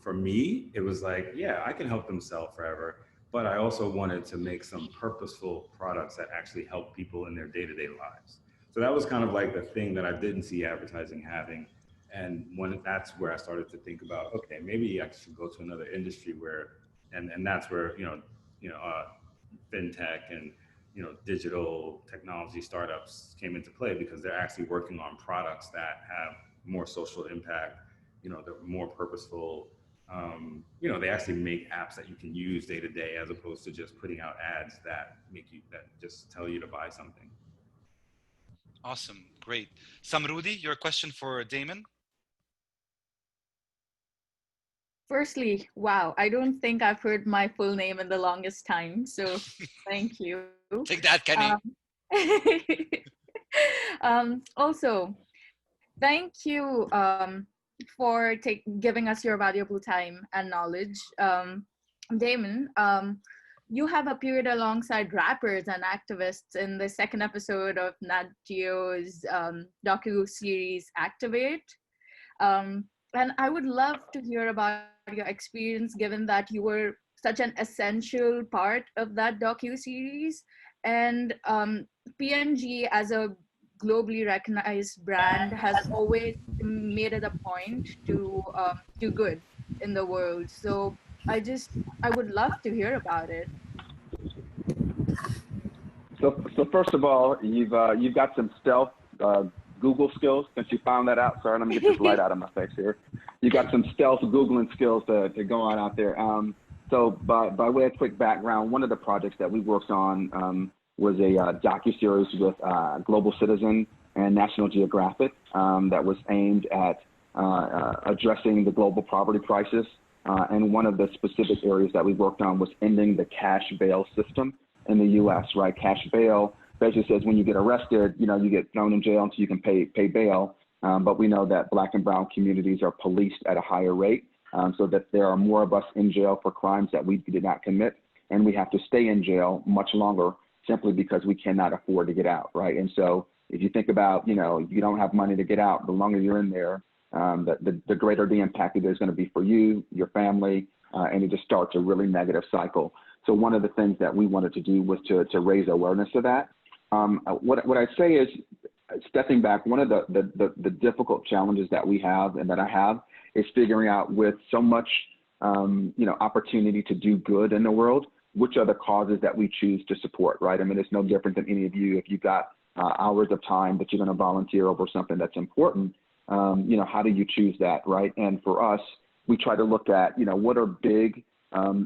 [SPEAKER 6] For me, it was like, yeah, I can help them sell forever, but I also wanted to make some purposeful products that actually help people in their day-to-day lives. So that was kind of like the thing that I didn't see advertising having. And that's where I started to think about, okay, maybe I should go to another industry where, and that's where, fintech and, digital technology startups came into play because they're actually working on products that have more social impact, they're more purposeful. They actually make apps that you can use day to day as opposed to just putting out ads that just tell you to buy something.
[SPEAKER 2] Awesome. Great. Samrudi, your question for Damon?
[SPEAKER 8] Firstly, wow, I don't think I've heard my full name in the longest time, so thank you.
[SPEAKER 2] Take that, Kenny.
[SPEAKER 8] Also, thank you for giving us your valuable time and knowledge. Damon, you have appeared alongside rappers and activists in the second episode of Nat Geo's docu-series Activate. And I would love to hear about your experience, given that you were such an essential part of that docu-series. And P&G, as a globally recognized brand, has always made it a point to do good in the world. So I would love to hear about it.
[SPEAKER 5] So first of all, you've got some stealth Google skills since you found that out. Sorry, let me get this light out of my face here. You got some stealth Googling skills to go on out there. So by way of quick background, one of the projects that we worked on was a docuseries with Global Citizen and National Geographic that was aimed at addressing the global poverty crisis. And one of the specific areas that we worked on was ending the cash bail system in the U.S., right? Cash bail basically says when you get arrested, you get thrown in jail until you can pay bail. But we know that Black and brown communities are policed at a higher rate, so that there are more of us in jail for crimes that we did not commit. And we have to stay in jail much longer simply because we cannot afford to get out, right? And so if you think about, you don't have money to get out, the longer you're in there, the greater the impact it is going to be for you, your family, and it just starts a really negative cycle. So one of the things that we wanted to do was to raise awareness of that. What I'd say is, stepping back, one of the difficult challenges that we have and that I have is figuring out, with so much opportunity to do good in the world, which are the causes that we choose to support, right? I mean, it's no different than any of you. If you've got hours of time that you're going to volunteer over something that's important, how do you choose that, right? And for us, we try to look at, what are big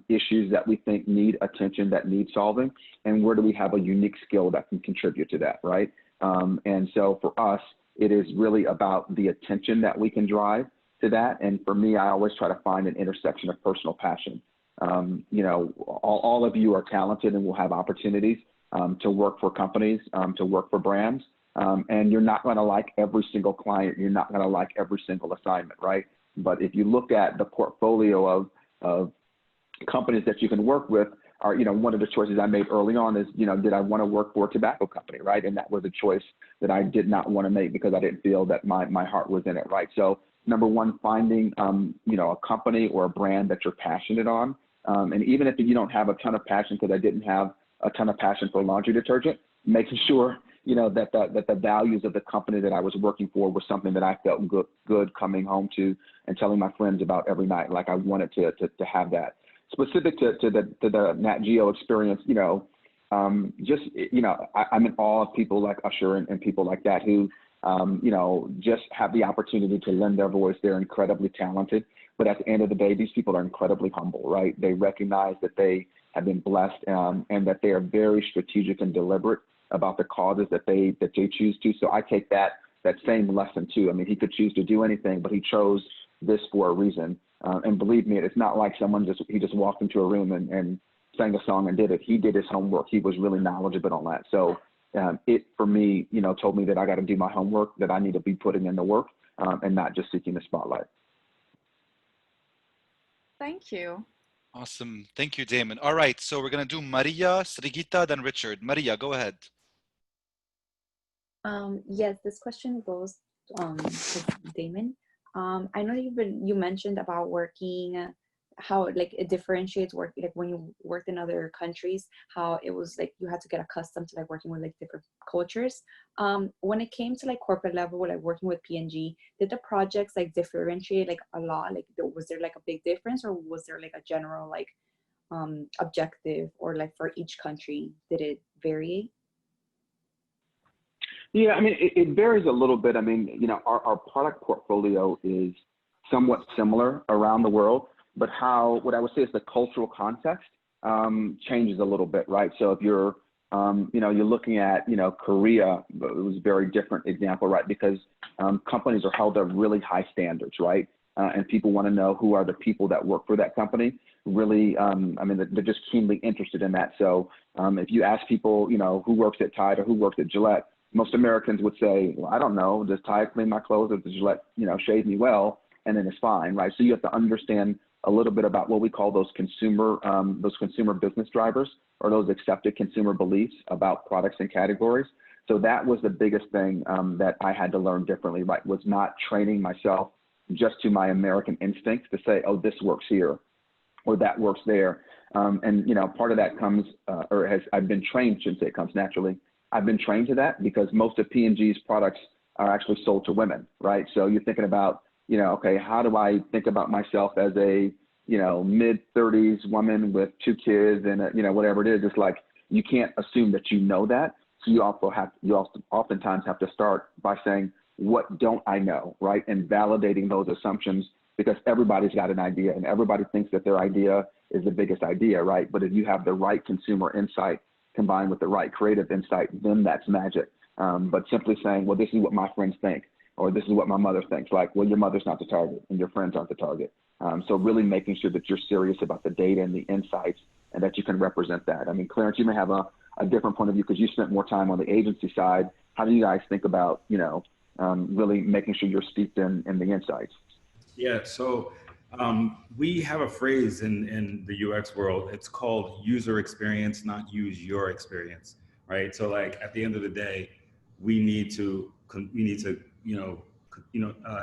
[SPEAKER 5] issues that we think need attention, that need solving, and where do we have a unique skill that can contribute to that, right? And so for us, it is really about the attention that we can drive to that. And for me, I always try to find an intersection of personal passion. All of you are talented and will have opportunities to work for companies, to work for brands. And you're not going to like every single client. You're not going to like every single assignment, right? But if you look at the portfolio of companies that you can work with, are, one of the choices I made early on is, did I want to work for a tobacco company, right? And that was a choice that I did not want to make because I didn't feel that my heart was in it, right? So number one, finding, a company or a brand that you're passionate on. And even if you don't have a ton of passion, because I didn't have a ton of passion for laundry detergent, making sure, that the values of the company that I was working for was something that I felt good coming home to and telling my friends about every night. Like I wanted to have that. Specific to the Nat Geo experience, I'm in awe of people like Usher and people like that who, just have the opportunity to lend their voice. They're incredibly talented, but at the end of the day, these people are incredibly humble, right? They recognize that they have been blessed and that they are very strategic and deliberate about the causes that they choose to. So I take that same lesson too. I mean, he could choose to do anything, but he chose this for a reason. And believe me, it's not like he just walked into a room and sang a song and did it. He did his homework. He was really knowledgeable on that. So it, for me, told me that I got to do my homework, that I need to be putting in the work and not just seeking the spotlight.
[SPEAKER 8] Thank you.
[SPEAKER 2] Awesome. Thank you, Damon. All right. So we're going to do Maria, Srigita, then Richard. Maria, go ahead.
[SPEAKER 9] Yes, this question goes to Damon. I know you mentioned about working, how it differentiates work, when you worked in other countries, how it was you had to get accustomed to working with different cultures. When it came to corporate level, working with P&G, did the projects differentiate a lot? Was there a big difference, or was there a general objective, or for each country, did it vary?
[SPEAKER 5] Yeah, I mean, it varies a little bit. I mean, our product portfolio is somewhat similar around the world, but what I would say is the cultural context changes a little bit, right? So if you're, you're looking at, Korea, it was a very different example, right? Because companies are held to really high standards, right? And people want to know who are the people that work for that company. Really, they're just keenly interested in that. So if you ask people, who works at Tide or who works at Gillette, most Americans would say, well, I don't know, does Tide clean my clothes, or does Gillette, shave me well, and then it's fine, right? So you have to understand a little bit about what we call those consumer business drivers, or those accepted consumer beliefs about products and categories. So that was the biggest thing that I had to learn differently, right? Was not training myself just to my American instincts to say, oh, this works here, or that works there. And part of that comes, I've been trained, shouldn't say it comes naturally. I've been trained to that because most of P&G's products are actually sold to women, right? So you're thinking about, okay, how do I think about myself as a, mid-30s woman with 2 kids and, whatever it is. It's you can't assume that that. So you oftentimes have to start by saying, what don't I know, right? And validating those assumptions, because everybody's got an idea and everybody thinks that their idea is the biggest idea, right? But if you have the right consumer insight combined with the right creative insight, then that's magic. But simply saying, well, this is what my friends think, or this is what my mother thinks, like, well, your mother's not the target and your friends aren't the target. So really making sure that you're serious about the data and the insights and that you can represent that. I mean, Clarence, you may have a different point of view because you spent more time on the agency side. How do you guys think about, really making sure you're steeped in the insights?
[SPEAKER 6] Yeah, so we have a phrase in the UX world. It's called user experience, not use your experience, right? So like at the end of the day, we need to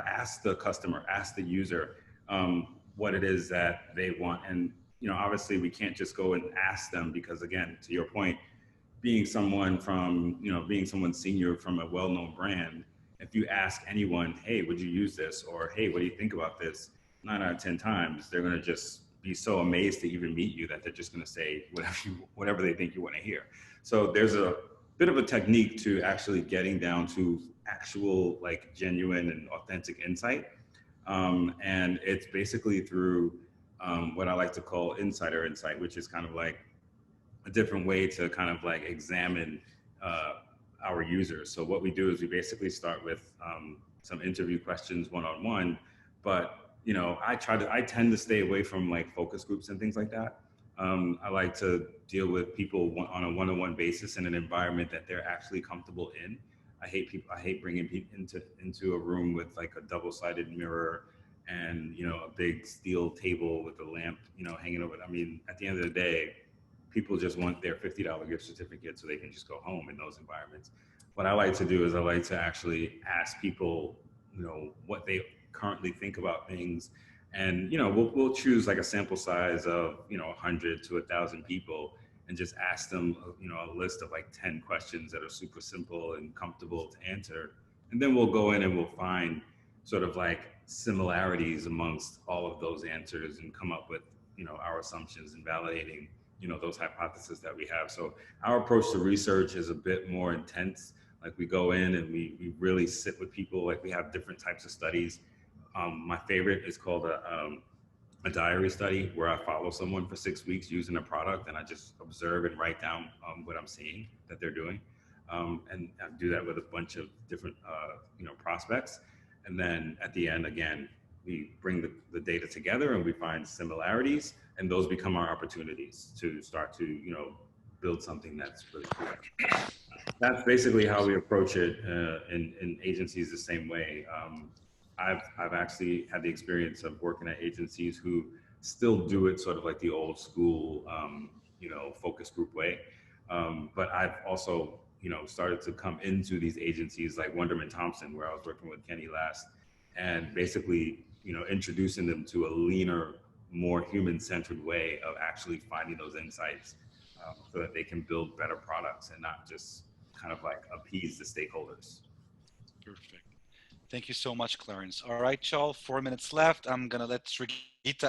[SPEAKER 6] ask the customer, ask the user what it is that they want. And, obviously we can't just go and ask them because, again, to your point, being someone senior from a well-known brand, if you ask anyone, hey, would you use this? Or, hey, what do you think about this? 9 out of 10 times, they're going to just be so amazed to even meet you that they're just going to say whatever they think you want to hear. So there's a bit of a technique to actually getting down to actual, like, genuine and authentic insight. And it's basically through what I like to call insider insight, which is kind of like a different way to kind of like examine our users. So what we do is we basically start with some interview questions one-on-one, but I tend to stay away from like focus groups and things like that. I like to deal with people on a one-on-one basis in an environment that they're actually comfortable in. I hate bringing people into a room with like a double-sided mirror and a big steel table with a lamp hanging over it. I mean, at the end of the day, people just want their $50 gift certificate so they can just go home in those environments. What I like to do is I like to actually ask people, what they currently think about things. And, we'll choose like a sample size of, 100 to 1,000 people and just ask them, a list of like 10 questions that are super simple and comfortable to answer. And then we'll go in and we'll find sort of like similarities amongst all of those answers and come up with, our assumptions and validating those hypotheses that we have. So our approach to research is a bit more intense. Like we go in and we really sit with people. Like we have different types of studies. My favorite is called a diary study, where I follow someone for 6 weeks using a product and I just observe and write down what I'm seeing that they're doing. And I do that with a bunch of different prospects. And then at the end, again, we bring the data together and we find similarities, and those become our opportunities to start to, build something that's really cool. That's basically how we approach it in agencies the same way. I've actually had the experience of working at agencies who still do it sort of like the old school, focus group way. But I've also, started to come into these agencies like Wonderman Thompson, where I was working with Kenny last, and basically, introducing them to a leaner, more human-centered way of actually finding those insights so that they can build better products and not just kind of like appease the stakeholders.
[SPEAKER 2] Perfect. Thank you so much, Clarence. All right, y'all, 4 minutes left. I'm gonna let Srigita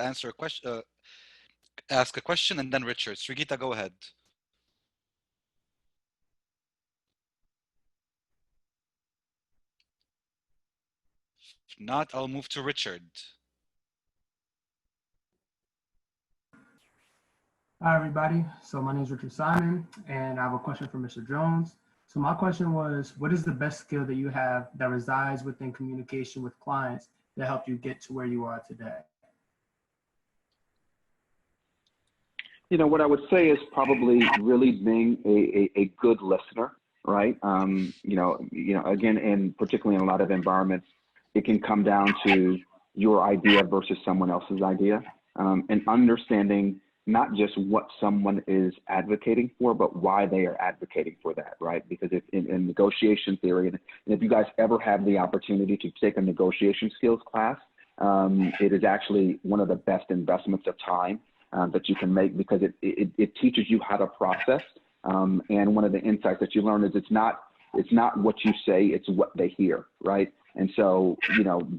[SPEAKER 2] ask a question, and then Richard. Srigita, go ahead. If not, I'll move to Richard.
[SPEAKER 10] Hi, everybody. So my name is Richard Simon, and I have a question for Mr. Jones. So my question was, what is the best skill that you have that resides within communication with clients that helped you get to where you are today?
[SPEAKER 5] What I would say is probably really being a good listener, right? Again, and particularly in a lot of environments, it can come down to your idea versus someone else's idea, and understanding not just what someone is advocating for, but why they are advocating for that, right? Because if in negotiation theory, and if you guys ever have the opportunity to take a negotiation skills class, it is actually one of the best investments of time that you can make, because it teaches you how to process. And one of the insights that you learn is it's not what you say, it's what they hear, right? And so,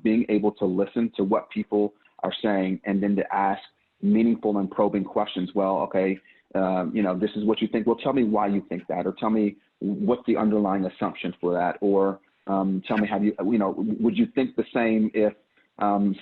[SPEAKER 5] being able to listen to what people are saying and then to ask meaningful and probing questions. Well, okay, this is what you think. Well, tell me why you think that, or tell me what's the underlying assumption for that, or Tell me, have you, would you think the same if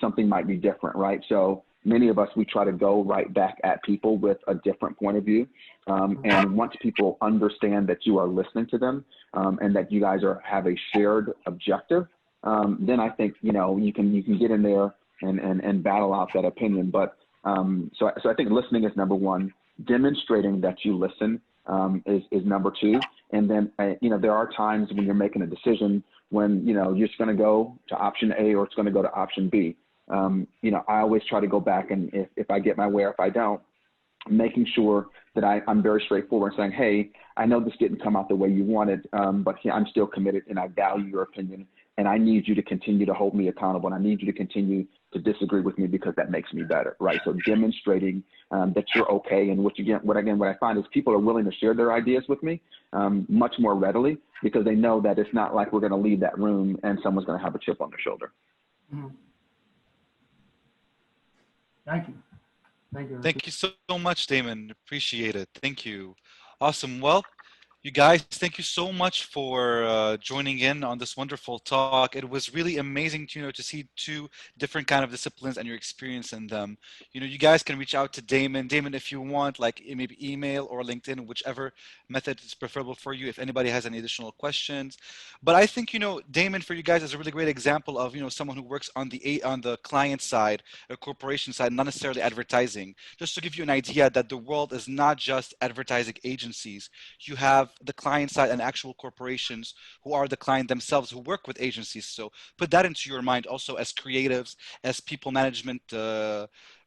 [SPEAKER 5] something might be different, right? So many of us, we try to go right back at people with a different point of view. And once people understand that you are listening to them and that you guys have a shared objective, then I think, you can get in there and battle out that opinion. But so I think listening is number one. Demonstrating that you listen is number two. And then, there are times when you're making a decision when, you're just going to go to option A or it's going to go to option B. I always try to go back, and if I get my way or if I don't, making sure that I'm very straightforward, saying, hey, I know this didn't come out the way you wanted, but I'm still committed and I value your opinion, and I need you to continue to hold me accountable, and I need you to continue to disagree with me because that makes me better, right? So demonstrating that you're okay, and what I find is people are willing to share their ideas with me much more readily because they know that it's not like we're going to leave that room and someone's going to have a chip on their shoulder.
[SPEAKER 10] Mm-hmm. Thank you.
[SPEAKER 2] Thank you so much, Damon. Appreciate it. Thank you. Awesome. Well, you guys, thank you so much for joining in on this wonderful talk. It was really amazing to see two different kind of disciplines and your experience in them. You guys can reach out to Damon. Damon, if you want, like maybe email or LinkedIn, whichever method is preferable for you, if anybody has any additional questions. But I think, Damon, for you guys, is a really great example of, someone who works on the client side, a corporation side, not necessarily advertising. Just to give you an idea that the world is not just advertising agencies. You have the client side and actual corporations who are the client themselves who work with agencies. So put that into your mind also as creatives, as people management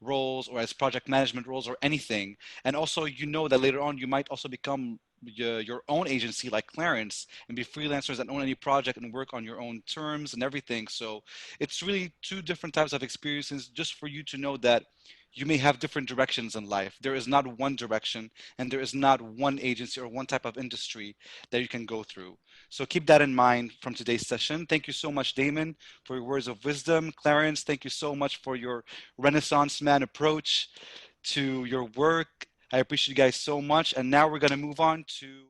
[SPEAKER 2] roles, or as project management roles, or anything. And also, that later on you might also become your own agency like Clarence and be freelancers and own any project and work on your own terms and everything. So it's really two different types of experiences, just for you to know that you may have different directions in life. There is not one direction, and there is not one agency or one type of industry that you can go through. So keep that in mind from today's session. Thank you so much, Damon, for your words of wisdom. Clarence, thank you so much for your Renaissance man approach to your work. I appreciate you guys so much. And now we're going to move on to